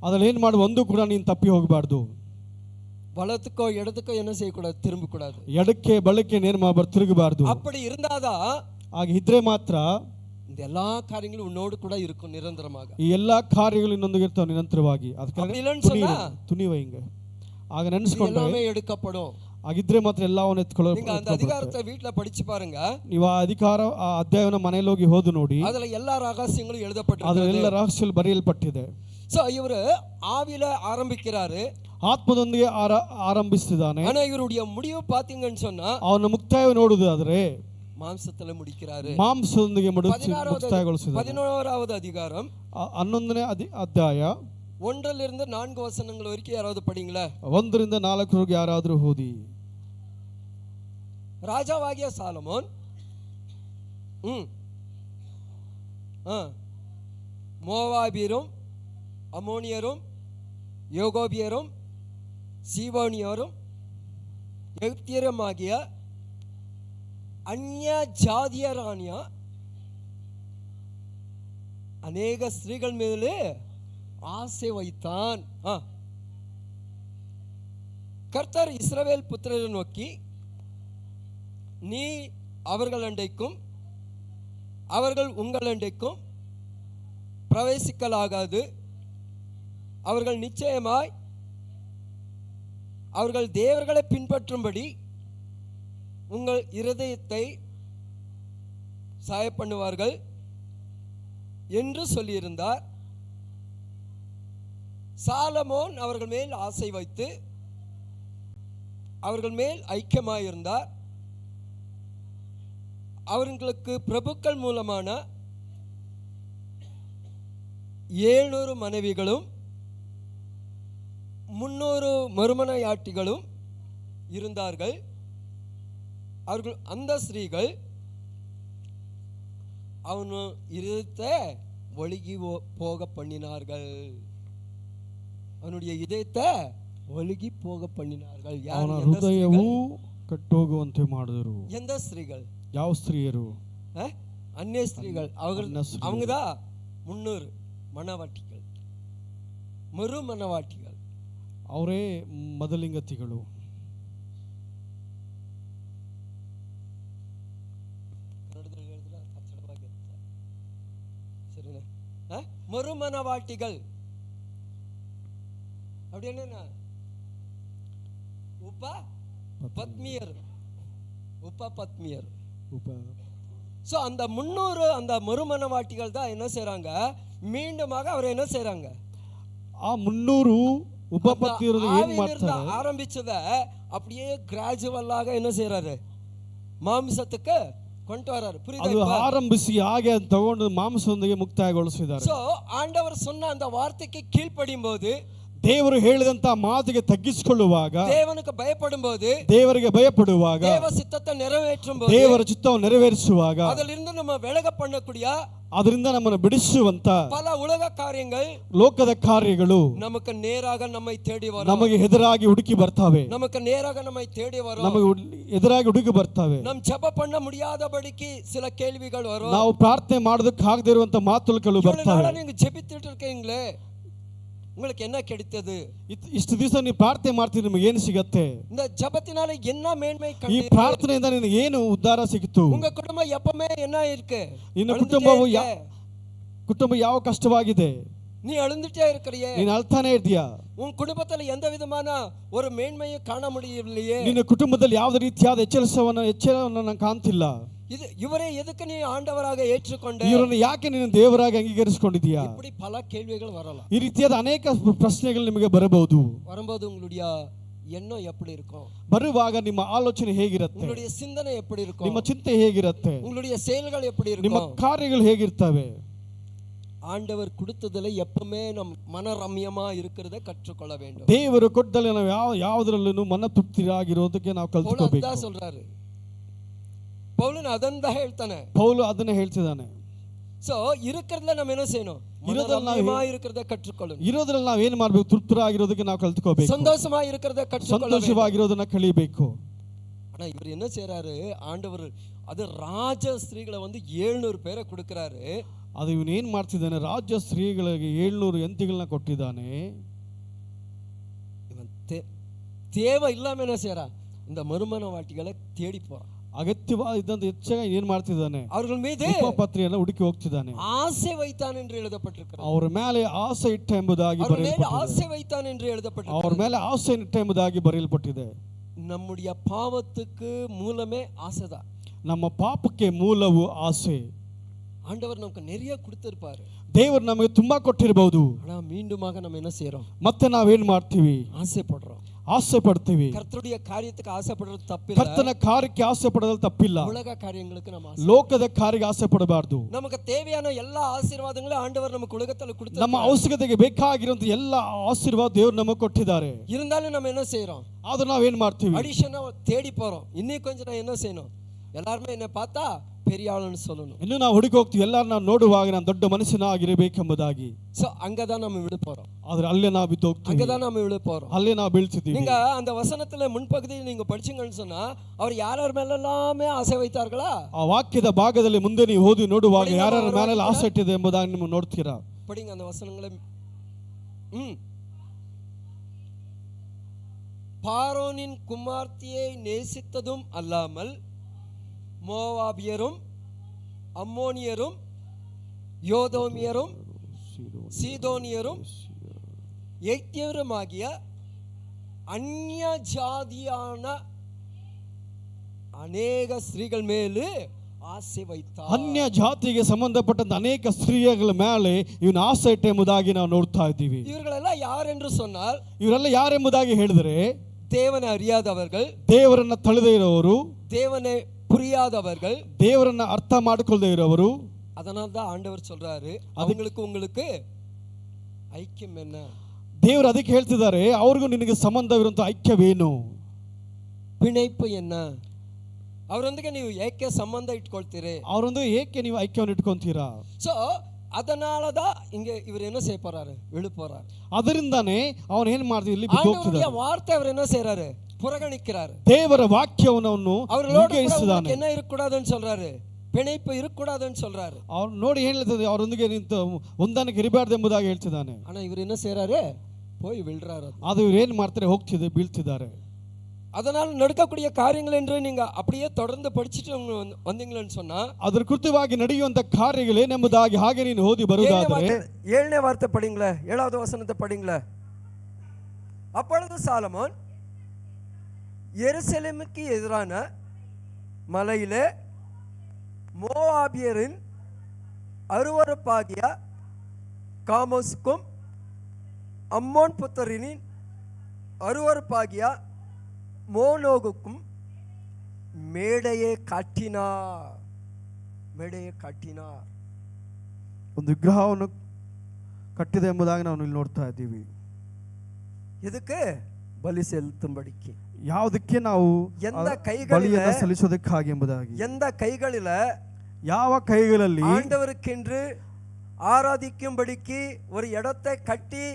ಅದರಲ್ಲಿ ಏನು ಮಾಡಿ ಒಂದು ಕೂಡ ನೀನು ತಪ್ಪಿ ಹೋಗಬಾರ್ದು. வலத்துக்கோ இடத்துக்கோ என்ன செய்யக்கூடாது? திரும்பக்கூடாது. ಎಡಕ್ಕೆ ಬಲಕ್ಕೆ ನೇರ ತಿರುಗಬಾರ್ದು. அப்படி இருந்தாதான் ಹಾಗೆ ಇದ್ರೆ ಮಾತ್ರ இந்த எல்லா காரியங்களும் உன்னோடு கூட இருக்கும் நிரந்தரமாக. ಈ ಎಲ್ಲಾ ಕಾರ್ಯಗಳು ಇನ್ನೊಂದಿಗೆ ಇರ್ತಾವೆ ನಿರಂತರವಾಗಿ. ಅದಕ್ಕೆ ತುನಿವೈಂಗ ಆಗ ನೆನೆಸ್ಕೊಂಡ್ರೆ எல்லாமே எடுக்கப்படும். ಆಗಿದ್ರೆ ಮಾತ್ರ ಎಲ್ಲವನ್ನ ಎತ್ಕೊಳ್ಳೋದು. நீங்க அந்த அதிகாரத்தை வீட்ல படிச்சு பாருங்க. ನೀವು ಆ ಅಧ್ಯಾಯನ ಮನೆಯಲ್ಲಿ ಹೋಗಿ ಓದು ನೋಡಿ. ಅದರ ಎಲ್ಲಾ ರಹಸ್ಯಗಳು எழுதப்பட்டிருக்கு. ಅದರ ಎಲ್ಲ ರಹಸ್ಯಗಳು ಬರೆಯಲ್ಪಟ್ಟಿದೆ. சோ இவரு ஆவியில ஆரம்பிக்கிறாரு, ಆತ್ಮದೊಂದಿಗೆ ಆರಂಭಿಸ್ತಿದ್ದಾನೆ. ஆனா இவருடைய முடிவு பாத்தீங்கன்னு சொன்னா ಅವನ ಮುಕ್ತಾಯ ನೋಡುವುದಾದ್ರೆ ಮಾಂಸத்துல முடிக்கிறாரு. ಮಾಂಸದೊಂದಿಗೆ ಮುಕ್ತಾಯಗೊಳಿಸಿದ್ದಾನೆ. 11வது அதிகாரம் 11ನೇ ಅಧ್ಯಾಯ 1ರಿಂದ 4 ವಚನಗಳು ವರೆக்கும் ಯಾರಾவது படிங்களா? 1ರಿಂದ 4 ವರೆಗೆ ಯಾರಾದರೂ ಓದಿ. ராஜாவாகிய சாலமோன் மோவாபியரும் அம்மோனியரும் யோகோபியரும் சீவோனியரும் எகிப்தியருமாகிய அந்நிய ஜாதியரான அநேக ஸ்திரீகள் மேலே ஆசை வைத்தான். கர்த்தர் இஸ்ரவேல் புத்திரரை நோக்கி, நீ அவர்கள் அண்டைக்கும் அவர்கள் உங்கள் அண்டைக்கும் பிரவேசிக்கலாகாது. அவர்கள் நிச்சயமாய் அவர்கள் தேவர்களை பின்பற்றும்படி உங்கள் இருதயத்தை சாய பண்ணுவார்கள் என்று சொல்லியிருந்தார். சாலமோன் அவர்கள் மேல் ஆசை வைத்து அவர்கள் மேல் ஐக்கியமாயிருந்தார். அவர்களுக்கு பிரபுக்கள் மூலமான 700 மனைவிகளும் 300 மறுமனையாட்டிகளும் இருந்தார்கள். அவர்கள் அந்த ஸ்திரீகள் அவனு இதயத்தை ஒழுகி போக பண்ணினார்கள். அவனுடைய இதயத்தை ஒழுகி போக பண்ணினார்கள். ಅವನ ಹೃದಯವು ಕಟ್ಟೋಗುವಂತೆ ಮಾಡಿದರು. எந்த ஸ்திரீகள்? ಯಾವ ಸ್ತ್ರೀಯರು? அந்நிய ஸ்திரீகள். அவங்கதான் 300 மனவாட்டிகள், மறு மனவாட்டிகள். ಅವರೇ ಮೊದಲಿಂಗತಿಗಳು. மறுமனவாட்டிகள் அப்படி என்ன? உபபத்மியர். சோ அந்த 300 அந்த மறுமனவாட்டிகள் தான் என்ன செய்றாங்க? மீண்டுமாக அவர் என்ன செய்றாங்க? ಆ 300 ಉಪಪತ್ನಿಯರು ಏನು ಮಾಡ್ತಾರೆ? ஆரம்பிச்சத அப்படியே கிராஜுவலாக என்ன செய்றாரு? மாம்சத்துக்கு கொண்டு வராரு. ಅದು புரியுதா? ಆರಂಭಿಸಿ ಹಾಗೆ ಅದನ್ನ ತಗೊಂಡು ಮಾಂಸದೊಂದಿಗೆ ಮುಕ್ತಾಯಗೊಳಿಸಿದ್ದಾರೆ. சோ ஆண்டவர் சொன்ன அந்த வார்த்தைக்கு கீழ்ப்படியும் போது, ದೇವರು ಹೇಳಿದಂತ ಮಾತಿಗೆ ತಗ್ಗಿಸಿಕೊಳ್ಳುವಾಗ, தேவனுக்கு பயப்படும் போது, ದೇವರಿಗೆ ಭಯಪಡುವಾಗ, தேவ சித்தத்தை நிறைவேற்றும் போது, ದೇವರ ಚಿತ್ತವನ್ನು ನೆರವೇರಿಸುವಾಗ, அதிலிருந்து நம்ம விலக பண்ணக்கூடிய ಅದರಿಂದ ನಮ್ಮನ್ನು ಬಿಡಿಸುವಂತ பல உலக காரியங்கள், ಲೋಕದ ಕಾರ್ಯಗಳು நமக்கு நேராக நம்மை தேடி வரும். ನಮಗೆ ಎದುರಾಗಿ ಹುಡುಕಿ ಬರ್ತವೆ. நமக்கு நேராக நம்மை தேடி வரும். ನಮಗೆ ಎದುರಾಗಿ ಹುಡುಕಿ ಬರ್ತವೆ. நம் ஜெப பண்ண முடியாதபடிக்கு சில கேள்விகள் வரும். ನಾವು ಪ್ರಾರ್ಥನೆ ಮಾಡೋದಕ್ಕೆ ಆಗದೇ ಇರುವಂತ ಮಾತುಗಳು ಬರ್ತವೆ. நீங்க ஜெபித்துட்டு இருக்கீங்களே, உங்களுக்கு என்ன கிடைத்தது? ಇಷ್ಟು ದಿವಸ ನೀವು ಪ್ರಾರ್ಥನೆ ಮಾಡ್ತೀರಿ, ನಿಮಗೆ ಏನು ಸಿಗತ್ತೆ? இந்த ஜெபத்தினால என்ன மேன்மை ಈ கண்டீர்கள்? ಪ್ರಾರ್ಥನೆಯಿಂದ ನಿನಗೆ ಏನು ಉದ್ಧಾರ ಸಿಕ್ಕಿತು? உங்க குடும்பம் எப்பமே என்ன இருக்கு? ನಿನ್ನ ಕುಟುಂಬ ಯಾವ ಕಷ್ಟವಾಗಿದೆ? நீ அழுந்துட்டே இருக்கறியே, ನೀನು ಅಳ್ತಾನೆ ಇದ್ದೀಯಾ? உன் குடும்பத்துல எந்த விதமான ஒரு மேன்மையை காண முடியவில்லையே. ನಿನ್ನ ಕುಟುಂಬದಲ್ಲಿ ಯಾವುದೇ ರೀತಿಯಾದ ಎಚ್ಚರವನ್ನು ನಾನು ಕಾಣ್ತಿಲ್ಲ. ಇವರೇ எதுக்கு நீ ஆண்டவராக ஏற்றுக்கொண்ட? ಇವರನ್ನು ಯಾಕೆ ನೀನು ದೇವರಾಗಿ ಅಂಗೀಕರಿಸಿಕೊಂಡಿದ್ದೀಯಾ? இப்படி பல கேள்விகள் வரலாம். ಈ ರೀತಿಯಾದ ಅನೇಕ ಪ್ರಶ್ನೆಗಳು ನಿಮಗೆ ಬರಬಹುದು. வரும்போது உங்களுடைய எண்ணம் எப்படி இருக்கும்? ಬರುವಾಗ ನಿಮ್ಮ ಆಲೋಚನೆ ಹೇಗಿರುತ್ತೆ? உங்களுடைய சிந்தனை எப்படி இருக்கும்? ನಿಮ್ಮ ಚಿಂತೆ ಹೇಗಿರುತ್ತೆ? உங்களுடைய செயல்கள் எப்படி இருக்கும்? ನಿಮ್ಮ ಕಾರ್ಯಗಳು ಹೇಗಿರ್ತವೆ? ஆண்டவர் கொடுத்ததுல எப்பவுமே நம் மனரம்யமா இருக்கிறத கற்றுக்கொள்ள வேண்டும். ದೇವರು ಕೊಟ್ಟಲ್ಲಿ ನಾವು ಯಾವುದರಲ್ಲೂ ಮನ ತೃಪ್ತಿಯಾಗಿರೋದಕ್ಕೆ ನಾವು ಕಲಿತುಕೋಬೇಕು. ಪೌಲ சொல்றாரு. பவுல் அதான் ಹೇಳ್ತಾನೆ. ಪೌಲು ಅದನ್ನೇ ಹೇಳ್ತಿದ್ದಾನೆ. ಸೋ இருக்கிறதுல நம்ம என்ன செய்யணும்? மனரம்யமா இருக்கிறத கற்றுக்கொள்ளணும். ಇರೋದ್ರಲ್ಲಿ ನಾವು ಏನು ಮಾಡಬೇಕು? ತೃಪ್ತರಾಗಿರೋದಕ್ಕೆ ನಾವು ಕಲಿತುಕೋಬೇಕು. ಸಂತೋಷமா இருக்கிறத கற்றுக்கொள்ளணும். ಸಂತೋಷವಾಗಿರೋದನ್ನ ಕಲಿಬೇಕು. ஆனா இவர் என்ன செய்றாரு? ஆண்டவர் அது ராஜ ஸ்திரீகளை 700 பேரை கொடுக்கறாரு. ಅದು ಇವನು ಏನು ಮಾಡ್ತಿದ್ದಾನೆ? ರಾಜ್ಯ ಸ್ತ್ರೀಗಳಿಗೆ 700 ಯಂತಿಗಳನ್ನ ಕೊಟ್ಟಿದ್ದಾನೆ. ಇವನ್ தேவை இல்லாம என்ன செய்றா? இந்த மறுமன வாட்டிகளை தேடி போறான். ಅಗತ್ಯವಾದಂತ ಹೆಚ್ಚಾಗಿ ಏನು ಮಾಡ್ತಿದ್ದಾನೆ? ಅವರ ಮೇಲೆ ಉಪಪತ್ರೆಯನ್ನು ಹುಡುಕಿ ಹೋಗ್ತಿದ್ದಾನೆ. ಆಸೆ ವೈತಾನೆ ಎಂದು எழுதப்பட்டிருக்கிறது. ಅವರ ಮೇಲೆ ಆಸೆ ಇಟ್ಟ ಎಂಬುದಾಗಿ ಬರೆಯಲ್ಪಟ್ಟಿದೆ. ಆಸೆ ವೈತಾನೆ ಎಂದು எழுதப்பட்டிருக்கிறது. ಅವರ ಮೇಲೆ ಆಸೆ ಇಟ್ಟ ಎಂಬುದಾಗಿ ಬರೆಯಲ್ಪಟ್ಟಿದೆ. நம்முடைய பாவத்துக்கு மூலமே ஆசைதான். ನಮ್ಮ ಪಾಪಕ್ಕೆ ಮೂಲವು ಆಸೆ. ஆண்டவர் நமக்கு நிறைய கொடுத்திருப்பாரு. ದೇವರು ನಮಗೆ ತುಂಬಾ ಕೊಟ್ಟಿರಬಹುದು. ஆனா மீண்டுமாக நம்ம என்ன செய்றோம்? ಮತ್ತೆ ನಾವೇನು ಮಾಡ್ತೀವಿ? ಆಸೆಪಡ್றோம். ಆಸೆ ಪಡ್ತೀವಿ. ಕರ್ತೃಡಿಯ ಕಾರ್ಯಕ್ಕೆ ಆಸೆ ಪಡೋದು ತಪ್ಪಿಲ್ಲ. ಕರ್ತನ ಕಾರ್ಯಕ್ಕೆ ಆಸೆ ಪಡೋದು ತಪ್ಪಿಲ್ಲ. ಉಲಗ ಕಾರ್ಯங்களுக்கு நம்ம ಲೋಕದ ಕಾರ್ಯಕ್ಕೆ ಆಸೆ ಪಡಬಾರದು. நமக்கு தேவையான எல்லா ஆசீர்வாதங்களும் ஆண்டவர் நமக்கு உலகத்துல கொடுத்தார். ನಮ್ಮ ಅವಶ್ಯಕತೆಗೆ ಬೇಕಾಗಿರುವಂತ ಎಲ್ಲ ಆಶೀರ್ವಾದ ದೇವರು ನಮಗೆ ಕೊಟ್ಟಿದ್ದಾರೆ. இருந்தாலும் நம்ம என்ன செய்றோம்? ಆದ್ರೆ ನಾವೇನು ಮಾಡ್ತೀವಿ? ಅಡಿಷನ್ தேடி போறோம். இன்னும் கொஞ்சம் நான் என்ன செய்யணும்? எல்லாரும் என்ன பார்த்தா பெரிய ஆளுன்னு சொல்லணும். ಇನ್ನು ನಾವು ಹುಡುಕಿ ಹೋಗ್ತೀವಿ. ಎಲ್ಲರೂ ನಾವು ನೋಡುವಾಗ ನಾನು ದೊಡ್ಡ ಮನುಷ್ಯನಾಗಿರಬೇಕೆಂಬುದಾಗಿ. சோ அங்கதான் நம்ம விழ போறோம். ಆದ್ರೆ ಅಲ್ಲೇ ನಾವು ಬಿದ್ದು ಹೋಗ್ತೀವಿ. அங்கதான் நம்ம விழ போறோம். ಅಲ್ಲೇ ನಾವು ಬೀಳ್ತಿದ್ದೀವಿ. நீங்க அந்த வசனத்துல முன்பகுதியில் நீங்க படிச்சீங்கன்னு சொன்னா அவர் யாரார் மேல எல்லாமே ஆசை வைத்தார்களா? ಆ ವಾಕ್ಯದ ಭಾಗದಲ್ಲಿ ಮುಂದೆ ನೀವು ಓದಿ ನೋಡುವಾಗ ಯಾರ್ಯಾರ ಮೇಲೆ ಆಸೆ ಇಟ್ಟಿದೆ ಎಂಬುದಾಗಿ ನೀವು ನೋಡ್ತೀರಾ. படிங்க அந்த வசனங்களை. பார்வோனின் குமார்த்தியை நேசித்ததும் அல்லாமல் மோவாபியரும் அம்மோனியரும் யோதோமியரும் சீதோனியரும் எகிப்தியருமாகிய அந்நிய ஜாதியான ಅನೇಕ ಸ್ತ್ರೀಗಳ ಮೇಲೆ ಆಸೆ ವೈತಾ. ಅನ್ಯ ಜಾತಿಗೆ ಸಂಬಂಧಪಟ್ಟಂತ ಅನೇಕ ಸ್ತ್ರೀಯಗಳ ಮೇಲೆ ಇವನು ಆಸೆ ಇಟ್ಟ ಎಂಬುದಾಗಿ ನಾವು ನೋಡ್ತಾ ಇದ್ದೀವಿ. ಇವರೆಲ್ಲ ಯಾರೆಂದು சொன்னால், ಇವರೆಲ್ಲ ಯಾರೆಂಬುದಾಗಿ ಹೇಳಿದರೆ ದೇವನ ಅರಿಯಾದವர்கள், ದೇವರನ್ನ ತಳೆದೇ ಇರೋರು, தேவனை புரியாதவர்கள், ದೇವರನ್ನ ಅರ್ಥ ಮಾಡಿಕೊಳ್ಳದೆ ಇರೋರು. அதனால தான் ஆண்டவர் சொல்றாரு, அவங்களுக்கு உங்களுக்கு ಐಕ್ಯಂ என்ன? ದೇವರು ಅದಕ್ಕೆ ಹೇಳ್ತಿದ್ದಾರೆ, ಅವ್ರಿಗೂ ನಿನಗೆ ಸಂಬಂಧವಿರುವಂತ ಐಕ್ಯವೇನು? பிணைப்பு என்ன? ಅವರೊಂದಿಗೆ ನೀವು ಏಕೆ ಸಂಬಂಧ ಇಟ್ಕೊಳ್ತೀರಿ? ಅವರೊಂದಿಗೆ ಏಕೆ ನೀವು ಐಕ್ಯವನ್ನು ಇಟ್ಕೊಂತೀರಾ? ಸೊ அதனாலதான் இங்க இவர் என்ன செய்ய போறாரு? விழு போறாரு. ಅದರಿಂದಾನೇ ಅವನು ಏನು ಮಾಡ್ತಿದ್ದ? ಇಲ್ಲಿ ಬಿದ್ದು ಹೋಗ್ತಿದ್ದಾನೆ. ஆண்டவருடைய வார்த்தை அவர் என்ன செய்றாரு? புறக்கணிக்கிறாரு. ದೇವರ ವಾಕ್ಯವನ್ನು அவர்களோடு என்ன இருக்கக்கூடாதுன்னு சொல்றாரு? பிணைப்பு இருக்கக்கூடாதுன்னு சொல்றாரு. ಅವ್ರು ನೋಡಿ ಹೇಳ್ತಿದ್ದಾರೆ, ಅವರೊಂದಿಗೆ ನಿಂತು ಹೊಂದಾಣಿಕೆ ಇರಬಾರ್ದು ಎಂಬುದಾಗಿ ಹೇಳ್ತಿದ್ದಾನೆ. ಆனா ಇವರು என்ன செய்றாரு? போய் விழுறாரு. ಅದು ಇವರು ಏನು ಮಾಡ್ತಾರೆ? ಹೋಗ್ತಿದೆ, ಬೀಳ್ತಿದ್ದಾರೆ. அதனால நடக்கக்கூடிய காரியங்கள் என்று நீங்க அப்படியே தொடர்ந்து படிச்சிட்டு வந்தீங்களேன்னு சொன்னா, ಅದರ ಕೃತ್ಯವಾಗಿ ನಡೆಯುವಂತ ಕಾರ್ಯಗಳೇನೆಂಬುದಾಗಿ ಹಾಗೆ ನೀನು ಓದಿ ಬರುವುದಾದರೆ 7ನೇ ವಾರ್ತೆ படிங்களே, 7வது வசனத்தை படிங்களே. அப்பொழுது சாலமோன் எருசலேமுக்கு எதிரான மலையிலே மோவாபியரின் அருவருப்பாகிய காமோசுக்கும் அம்மோன் புத்தரின் அருவருப்பாகிய மோனோகுக்கும் மேடையை கட்டினார். மேடையை கட்டினார். ಒಂದು ವಿಗ್ರಹವನ್ನು ಕಟ್ಟಿದೆ ಎಂಬುದಾಗಿ ನಾವು ಇಲ್ಲಿ ನೋಡ್ತಾ ಇದ್ದೀವಿ. ಇದಕ್ಕೆ ಬಲಿ செலுத்தும்படிக்கு. ಯಾವುದಕ್ಕೆ ನಾವು ಬಲಿಯನ್ನು ಸಲ್ಲಿಸೋದಕ್ಕಾಗಿ ಎಂಬುದಾಗಿ. எந்த கைகளில ಯಾವ ಕೈಗಳಲ್ಲಿ ஆண்டவருக்கென்று ஆராதிக்கும்படிக்கு ஒரு இடத்தை கட்டி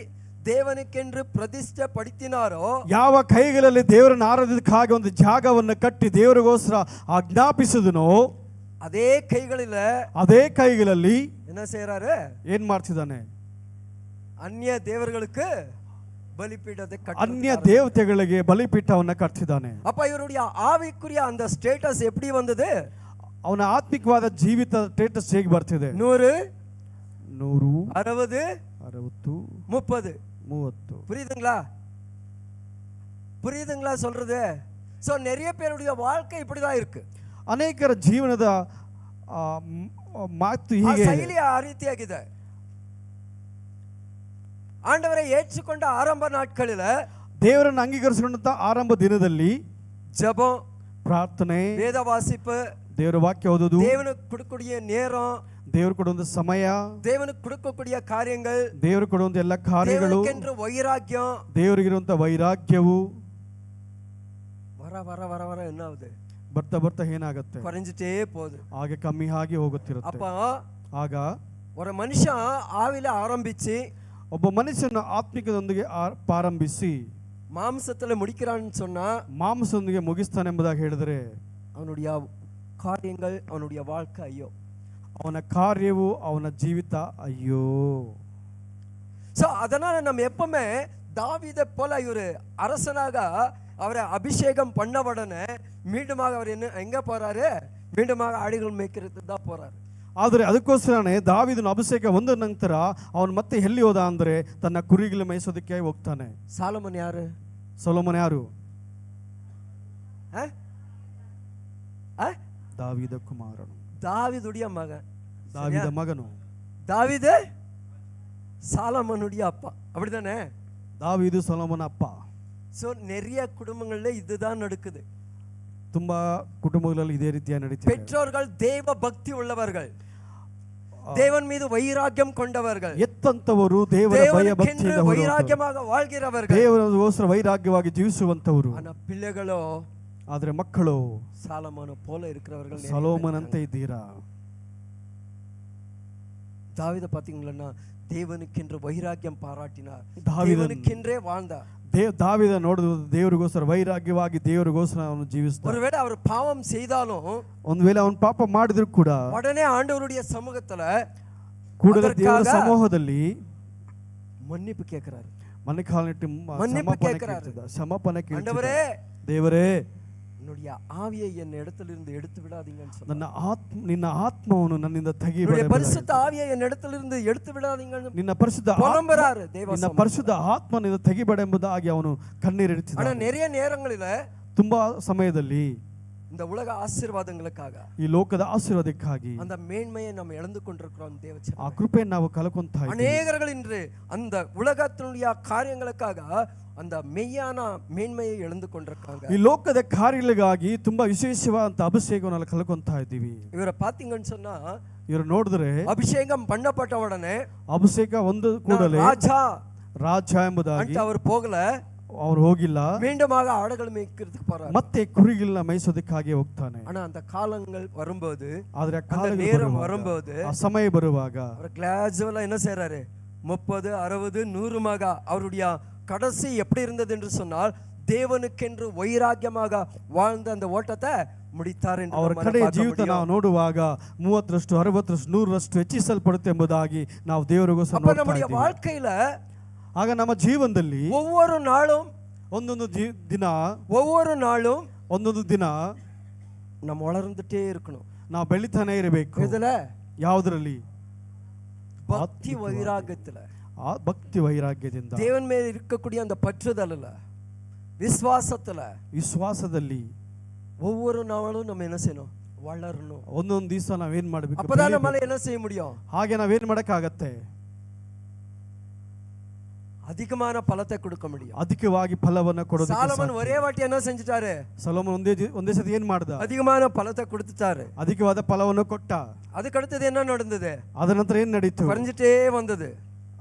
ದೇವನಿಗೆಂದು ಪ್ರತಿಷ್ಠೆಪಡಿಸಿನಾರೋ, ಯಾವ ಕೈಗಳಲ್ಲಿ ದೇವರನ್ನು ಆರಾಧಿಸೋದಕ್ಕಾಗಿ ಒಂದು ಜಾಗವನ್ನು ಕಟ್ಟಿ ದೇವರಿಗೋಸ್ಕರ ಆಜ್ಞಾಪಿಸಿದನೋ ಅದೇ ಕೈಗಳಲ್ಲಿ என்ன செய்றாரு? ಏನ್ ಮಾಡ್ತಿದ್ದಾನೆ? ಅನ್ಯ ದೇವರುகளுக்கு பலிபீடத்தை கட்டி ಅನ್ಯ ದೇವತೆಗಳಿಗೆ ಬಲಿಪೀಠವನ್ನು ಕಟ್ಟಿದ್ದಾನೆ. அப்ப இவருடைய ஆவிக்குரிய அந்த ஸ்டேட்டஸ் எப்படி வந்தது? ಅವನ ಆತ್ಮಿಕವಾದ ಜೀವಿತ ಸ್ಟೇಟಸ್ ಹೇಗೆ ಬರ್ತಿದೆ? 100 100 60 60 30. புரியுதுங்களா சொல்றது? சோ நிறைய பேருடைய வாழ்க்கை இப்படிதான் இருக்கு. ಅನೇಕರ ಜೀವನದ ಮಾತು ಹೀಗೆ, ಶೈಲಿ ಆ ರೀತಿಯಾಗಿದೆ. ಆಂಡವರೇ ಏற்றுಕೊಂಡ ಆರಂಭ ನಾட்களில, ದೇವರನ್ನು ಅಂಗೀಕರಿಸಿಕೊಂಡಂತ ಆರಂಭ ದಿನದಲ್ಲಿ ஜெபம், ಪ್ರಾರ್ಥನೆ, ವೇದ ವಾಸಿப்பு, ದೇವರ ವಾಕ್ಯ ಓದೋದು, தேவனுக்கு கொடுக்கக்கூடிய நேரம், ದೇವರು ಕೊಡುವಂತ ಸಮಯ, தேவனுக்கு கொடுக்கக்கூடிய காரியங்கள், ದೇವರು ಕೊಡುವಂತ ಎಲ್ಲ ಕಾರ್ಯಗಳು, தேவனுக்கென்று வைராக்கியம், ದೇವರಿಗಿರುವಂತ ವೈರಾಗ್ಯವು வர வர வர வர என்ன ஆகுது? ಬರ್ತಾ ಬರ್ತಾ ಏನಾಗುತ್ತೆ? குறைஞ்சிட்டே போகுது. ಹಾಗೆ ಕಮ್ಮಿ ಆಗಿ ಹೋಗುತ್ತಿರುತ್ತೆ. அப்ப ಆಗ ஒரு மனுஷன் ஆவில ஆரம்பிச்சு ಒಬ್ಬ ಮನುಷ್ಯನ ಆತ್ಮಿಕದೊಂದಿಗೆ ಪ್ರಾರಂಭಿಸಿ மாம்சத்துல முடிக்கிறான்னு சொன்னா, ಮಾಂಸದೊಂದಿಗೆ ಮುಗಿಸ್ತಾನೆ ಎಂಬುದಾಗಿ ಹೇಳಿದರೆ அவனுடைய காரியங்கள், அவனுடைய வாழ்க்கை ஐயோ. ಅವನ ಕಾರ್ಯವು, ಅವನ ಜೀವಿತ ಅಯ್ಯೋ. சோ அதனால நம்ம எப்பவுமே தாவீதை போல இவரு அரசனாக அவரை அபிஷேகம் பண்ண உடனே மீண்டுமாக அவர் எங்க போறாரு? மீண்டுமாக ஆடுகள் மேய்க்கிறதுக்கு தான் போறாரு. ಆದರೆ ಅದಕ್ಕೋಸ್ಕರನೇ ದಾವೀದನ ಅಭಿಷೇಕ ಹೊಂದ ನಂತರ ಅವನು ಮತ್ತೆ ಎಲ್ಲಿ ಹೋದ ಅಂದ್ರೆ ತನ್ನ ಕುರಿಗಳ ಮೇಯಿಸೋದಕ್ಕೆ ಹೋಗ್ತಾನೆ. ಸಾಲಮನ್ ಯಾರು? ಸೊಲೊಮನ್ ಯಾರು? ದಾವೀದ ಕುಮಾರನು, தாவீதுடைய மகன், ದಾವೀದ ಮಗನು. தாவீது சாலமனுடைய அப்பா, அப்படிதானே? ದಾವೀದು ಸೊಲೊಮನ ಅಪ್ಪ. சோ நிறைய குடும்பங்கள்ல இதுதான் நடக்குது. ತುಂಬಾ ಕುಟುಂಬಗಳಲ್ಲಿ ಇದೇ ರೀತಿಯ ನಡೀತಿದೆ. பெற்றோர்கள் தேவ பக்தி உள்ளவர்கள், தேவன் மீது வைராக்கியம் கொண்டவர்கள், ಎತ್ತಂತವರು ದೇವರ ಭಯ ಭಕ್ತಿಯಿಂದ வைராக்கியமாக வாழ்கிறவர்கள், ದೇವರಿಗೋಸ್ಕರ ವೈರಾಗ್ಯವಾಗಿ ಜೀವಿಸುವಂತವರು. ಆನ பிள்ளைகளோ, ಆದರೆ ಮಕ್ಕಳು ಸಾಲಮೋನ ಪೋಲ இருக்கிறவர்கள். ಸೊಲೊಮನಂತೆ ಇದ್ದೀರಾ? தாவீத பாத்தீங்களா? தேவனுக்கென்று வைராக்கியம் பாராட்டினார், தேவனுக்கென்றே வாழ்ந்தார். ದಾವೀದ ನೋಡಿದ ದೇವರಿಗೋಸ್ಕರ ವೈರಾಗ್ಯವಾಗಿ ದೇವರಿಗೋಸ್ಕರ ಅವನು ಜೀವಿಸ್ತಾನೆ. ஒருவேளை அவர் பாவம் செய்தாலும், ಒಂದು ವೇಳೆ ಅವನು ಪಾಪ ಮಾಡಿದ್ರು ಕೂಡ உடனே ಆண்டವருடைய சமூகத்துல ಕೂಡಲೇ ದೇವರ ಸಮೂಹದಲ್ಲಿ மன்னிப்பு கேட்கிறாரு. ಮನೆಕಾಲಿಟ್ಟು ಕ್ಷಮಾಪಣೆ ಕೇಳ್ತಾನೆ. ದೇವರೇ, என்னுடைய ஆவியை என் இடத்திலிருந்து எடுத்து விடாதீங்கன்னு சொன்னார். ನಿನ್ನ ಆತ್ಮವನ್ನು ನನ್ನಿಂದ ತೆಗಿಬೇಡ, ಪರಿಶುದ್ಧ ಆವಿயை ಎನ್ இடத்திலிருந்து எடுத்து விடாதீங்கன்னு ನಿನ್ನ ಪರಿಶುದ್ಧ புலம்புறாரு தேவ. ನಿನ್ನ ಪರಿಶುದ್ಧ ಆತ್ಮನಿಂದ ತೆಗಿಬೇಡ ಎಂಬುದಾಗಿ ಅವನು ಕಣ್ಣೀರಿಡ್ತಿದ್ದಾನೆ. ஆனா நிறைய நேரங்களில, ತುಂಬಾ ಸಮಯದಲ್ಲಿ இந்த உலக ஆசீர்ವಾದங்களுக்காக, ಈ ಲೋಕದ ಆಶೀರ್ವಾದಕ್ಕಾಗಿ அந்த மேன்மையை நம்ம ಇழந்து கொண்டிருக்கிறோம். ದೇವಚನ ಆ ಕೃಪೆಯನ್ನು ನಾವು ಕಳ್ಕೊಂತಾ ಇದ್ದೀವಿ. ಅನೇಕர்கள் இன்று அந்த உலகத்தினுடைய காரியங்களுக்காக அந்த மெய்யான மேன்மையை இழந்து கொண்டிருக்காங்க. ಈ ಲೋಕದ ಕಾರ್ಯಗಳಿಗಾಗಿ ತುಂಬಾ ವಿಶೇಷವಾದಂತ ಅಭಿಷೇಕವನ್ನು ಕಳ್ಕೊಂತಾ ಇದ್ದೀವಿ. ಇವರ பாத்தீங்கன்னு சொன்னா, ಇವರು ನೋಡಿದ್ರೆ ಅಭಿಷೇಕಂ பண்ணப்பட்ட உடனே ಅಭಿಷೇಕ ಒಂದು ಕೂಡಲೇ ರಾಜ ಎಂಬುದಾಗಿ அவர் போகல, ಅವರು ಹೋಗಿಲ್ಲ, மீண்டுமாக ஆடுகள் மேய்க்கிறதுக்கு போறாரு. ಮತ್ತೆ ಕುರಿಗಳನ್ನ ಮೇಯಿಸೋದಕ್ಕಾಗಿ ಹೋಗ್ತಾನೆ. ஆனா அந்த காலங்கள் வரும்போது, ಆದ್ರೆ நேரம் வரும்போது, ಆ ಸಮಯ ಬರುವಾಗ அவர் கிராஜுவலா என்ன செய்றாரு? 30 60 100மாக அவருடைய கடைசி எப்படி இருந்தது என்று சொன்னால், தேவனுக்கென்று வைராக்கியமாக வாழ்ந்த அந்த ஓட்டத்தை முடித்தார் என்று ಅವರ ಕಡೆ ಜೀವಿತ ನಾವು ನೋಡುವಾಗ 30ರಷ್ಟು 60ರಷ್ಟು 100ರಷ್ಟು ಹೆಚ್ಚಿಸಲ್ಪಡುತ್ತೆ ಎಂಬುದಾಗಿ ನಾವು ದೇವರಿಗೋಸ್ಕರ ನೋಡ್ತಾ நம்முடைய ಇದ್ದೀವಿ. வாழ்க்கையில ಆಗ ನಮ್ಮ ಜೀವನದಲ್ಲಿ ஒவ்வொரு நாளும், ಒಂದೊಂದು ದಿನ ஒவ்வொரு நாளும் ಒಂದೊಂದು ದಿನ நம்ம வளர்ந்துட்டே இருக்கணும். ನಾವು ಬೆಳಿತಾನೆ ಇರಬೇಕು. இதுல ಯಾವುದರಲ್ಲಿ? பக்தி வைராக்கியத்துல, ಆ ಭಕ್ತಿ ವೈರಾಗ್ಯದಿಂದ, தேவன் மேல் இருக்கக்கூடிய அந்த பற்றுதல்ல, ವಿಶ್ವಾಸದಲ್ಲಿ ஒவ்வொரு நாளும் நம்ம என்ன செய்யணும்? வளரணும். ಒಂದೊಂದು ದಿವಸ ನಾವೇನ್ ಮಾಡಬೇಕು? அப்பதான் நம்மால என்ன செய்ய முடியும்? ಹಾಗೆ ನಾವೇನ್ ಮಾಡಕ್ಕಾಗತ್ತೆ? அதிகமான பலத்தை கொடுக்க முடியும். ಅಧಿಕವಾಗಿ ಫಲವನ್ನ ಕೊಡೋದಕ್ಕೆ சாலமன் ஒரே வாட்டி என்ன செஞ்சிட்டாரு? ಸೊಲೊಮೋನ್ ಒಂದೇ ಸತಿ ಏನ್ ಮಾಡ್ದ? அதிகமான பலத்தை கொடுத்துட்டாரு. ಅಧಿಕವಾದ ಫಲವನ್ನು ಕೊಟ್ಟ. அதுக்கு அடுத்தது என்ன நடந்தது? ಅದರ ನಂತರ ಏನ್ ನಡೀತು? குறைஞ்சிட்டே வந்தது.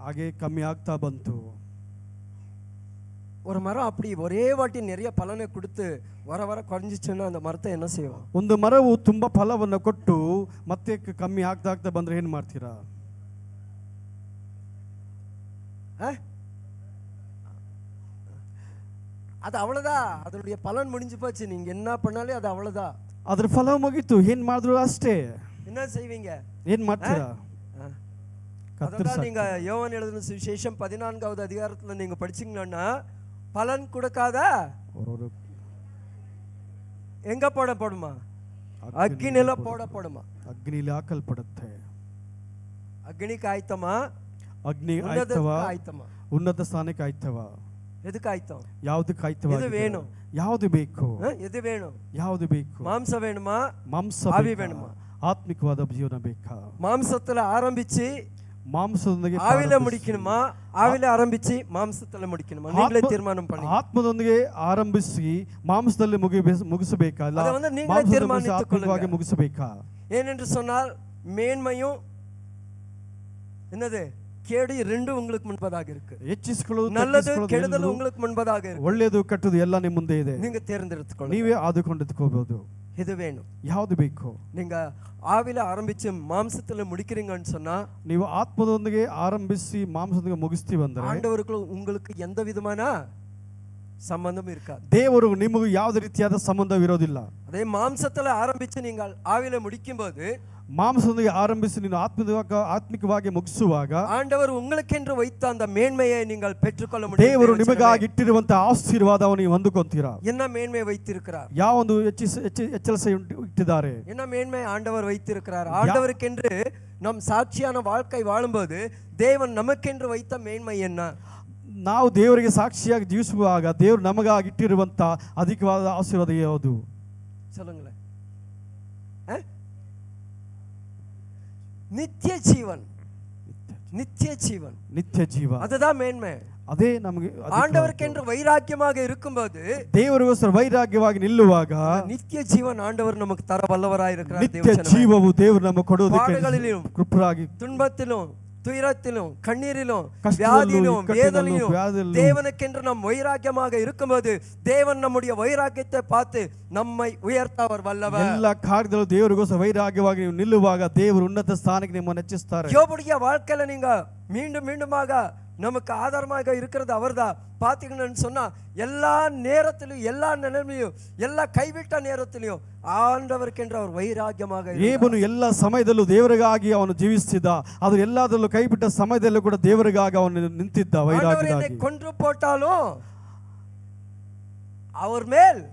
ಹಾಗೆ ಕಮ್ಮಿ ಆಗ್ತಾ ಬಂತು. ஒரு மரம் அப்படி ஒரே வாட்டி நிறைய பலனை கொடுத்து வர வர குறைஞ்சிச்சுன்னா அந்த மரத்தை என்ன செய்வோம்? ಒಂದು ಮರವು ತುಂಬಾ ಫಲವನ್ನು ಕೊಟ್ಟು ಮತ್ತೆ ಕಮ್ಮಿ ಆಗ್ತಾ ಆಗ್ತಾ ಬಂದ್ರೆ ಏನ್ ಮಾಡ್ತೀರಾ? அது அவ்வளவுதான், அதனுடைய பலன் முடிஞ்சு போச்சு. நீங்க என்ன பண்ணாலே அது அவ்வளவுதான். ಅದ್ರ ಫಲ ಮುಗೀತು, ಏನ್ ಮಾಡಿದ್ರು ಅಷ್ಟೇ. என்ன செய்வீங்க? ಏನ್ ಮಾಡ್ತೀರಾ? அதான் நீங்க யோவான் எழுதின சுவிசேஷம் 14வது அதிகாரத்துல நீங்க படிச்சீங்கன்னா பலன் கொடுக்காத எங்க போடப்படுமா? ಅಗ್ನಿಯಲ್ಲಿ போடப்படுமா? ಅಗ್ನಿಲಿ ಹಾಕಲ್ಪಡುತ್ತೆ. ಅಗ್ನಿಗೆ ಆಯ್ತಮ್ಮ? ಅಗ್ನಿ ಆಯ್ತವ? ಆಯ್ತಮ್ಮ. ಉನ್ನತ ಸ್ಥಾನಕ್ಕೆ ಆಯ್ತವ? ಎದಕ್ಕೆ ಆಯ್ತವ? ಯಾವುದಕ್ಕೆ ಆಯ್ತವ? ಇದು ವೇಣು. ಯಾವುದು ಬೇಕು? ಇದು ವೇಣು. ಯಾವುದು ಬೇಕು? ಮಾಂಸ ವೇಣುಮಾ? ಮಾಂಸ ಆವಿ ವೇಣುಮಾ? ಆತ್ಮಿಕವಾದ ಜೀವನ ಬೇಕಾ? ಮಾಂಸத்துல ஆரம்பிச்சு ಮಾಂಸದೊಂದಿಗೆ ஆவில முடிக்கணுமா? ஆவில ஆரம்பிச்சு மாம்சத்துல முடிக்கணுமா? நீங்களே தீர்மானம் பண்ணி. ಆತ್ಮದೊಂದಿಗೆ ಆರಂಭಿಸಿ ಮಾಂಸದಲ್ಲಿ ಮುಗಿಸಬೇಕಾ? ಇಲ್ಲ நீங்களே தீர்மானித்துக்கொள்ளுங்க. ಮುಗಿಸಬೇಕಾ? ஏனென்று சொன்னால் மேன்மையும் என்னது கேடு ரெண்டும் உங்களுக்கு முன்பதாக இருக்கு. ಹೆಚ್ಚಿಸಿಕೊಳ್ಳುವುದು நல்லது கெடுதல் உங்களுக்கு முன்பதாக இருக்கு. ಒಳ್ಳೆಯದು ಕೆಟ್ಟದ್ದು ಎಲ್ಲ ನಿಮ್ಮ ಮುಂದೆ ಇದೆ. நீங்க தேர்ந்தெடுத்துக்கொள்ளுங்க. ನೀವೇ ಆದುಕೊಂಡೆತ್ಕೋಬಹುದು. இது வேணும். ಯಾವುದು ಬೇಕು? நீங்க ஆவில ஆரம்பிச்சு மாம்சத்துல முடிக்கிறீங்கன்னு சொன்னா, ನೀವು ಆತ್ಮದೊಂದಿಗೆ ಆರಂಭಿಸಿ ಮಾಂಸದೊಂದಿಗೆ ಮುಗಿಸ್ತೀವಿ ಅಂದ್ರೆ ஆண்டவருக்கு உங்களுக்கு எந்த விதமான சம்பந்தம் இருக்காது. ದೇವರು ನಿಮಗೆ ಯಾವುದೇ ರೀತಿಯಾದ ಸಂಬಂಧವಿರೋದಿಲ್ಲ. அதே மாம்சத்துல ஆரம்பிச்சு நீங்கள் ஆவில முடிக்கும்போது, ಮಾಂಸದೊಂದಿಗೆ ಆರಂಭಿಸಿ ನೀನು ಆತ್ಮಿಕವಾಗಿ ಮುಗಿಸುವಾಗ ஆண்டவர் உங்களுக்கென்று வைத்த அந்த மேன்மையை நீங்கள் பெற்றுக்கொள்ள முடியும். ದೇವರು ನಿಮಗಾಗಿ ಇಟ್ಟಿರುವಂತಹ ಆಶೀರ್ವಾದವನ್ನು ನೀವು ಹೊಂದಿಕೊಂತೀರಾ. என்ன மேன்மை வைத்திருக்கிறார்? ಯಾವೊಂದು ಎಚ್ಚರಿಸ ಇಟ್ಟಿದ್ದಾರೆ? என்ன மேன்மை ஆண்டவர் வைத்திருக்கிறார்? ஆண்டவருக்கென்று நம் சாட்சியான வாழ்க்கை வாழும்போது தேவன் நமக்கென்று வைத்த மேன்மை என்ன? ನಾವು ದೇವರಿಗೆ ಸಾಕ್ಷಿಯಾಗಿ ಜೀವಿಸುವಾಗ ದೇವರು ನಮಗಾಗಿ ಇಟ್ಟಿರುವಂತ ಅಧಿಕವಾದ ಆಶೀರ್ವಾದ ಯಾವುದು? சொல்லுங்களேன். நித்திய ஜீவன். நித்திய ஜீவன், ನಿತ್ಯ ಜೀವ, அதுதான் மேன்மை. ಅದೇ ನಮಗೆ ஆண்டவருக்கென்று வைராக்கியமாக இருக்கும்போது, ದೇವರಿಗೋಸ್ಕರ ವೈರಾಗ್ಯವಾಗಿ ನಿಲ್ಲುವಾಗ நித்திய ஜீவன் ஆண்டவர் நமக்கு தர வல்லவராய் இருக்கிறார். ನಿತ್ಯ ಜೀವವು ದೇವರು ನಮಗೆ ಕೊಡುವುದಕ್ಕೆ பாடுகளிலும் ಕೃಪರಾಗಿ, துன்பத்திலும் துயரத்திலும் கண்ணீரிலும் கஷ்டத்திலும், வியாதியிலும் வேதனையிலும் வியாதியிலும் தேவனுக்கென்று நாம் வைராக்கியமாக இருக்கும்போது தேவன் நம்முடைய வைராக்கியத்தை பார்த்து நம்மை உயர்த்த அவர் வல்லவர். ಎಲ್ಲ ಕಾರ್ಯದಲ್ಲೂ ದೇವರಿಗೋಸ್ಕರ ವೈರಾಗ್ಯವಾಗಿ ನೀವು ನಿಲ್ಲುವಾಗ ದೇವರು ಉನ್ನತ ಸ್ಥಾನಕ್ಕೆ ನಿಮ್ಮನ್ನು ಹೆಚ್ಚಿಸ್ತಾರೆ. யோபுடைய வாழ்க்கையில நீங்க மீண்டும் மீண்டுமாக நமக்கு ஆதாரமாக இருக்கிறது அவர்தான். பாத்தீங்கன்னு சொன்னா எல்லா நேரத்திலும் எல்லா நிலைமையும் எல்லா கைவிட்ட நேரத்திலும் ஆண்டவருக்கென்று அவர் வைராಗ್ಯமாக ಏಬನು ಎಲ್ಲ ಸಮಯದಲ್ಲೂ ದೇವರಿಗಾಗಿ ಅವನು ಜೀವಿಸುತ್ತಿದ್ದ. ಅದು ಎಲ್ಲದರಲ್ಲೂ ಕೈಬಿಟ್ಟ ಸಮಯದಲ್ಲೂ ಕೂಡ ದೇವರಿಗಾಗಿ ಅವನು ನಿಂತಿದ್ದ ವೈರಾಗ್ಯವಾಗಿ. ಕೊಂಡ್ರು போட்டாலும் அவர் மேல்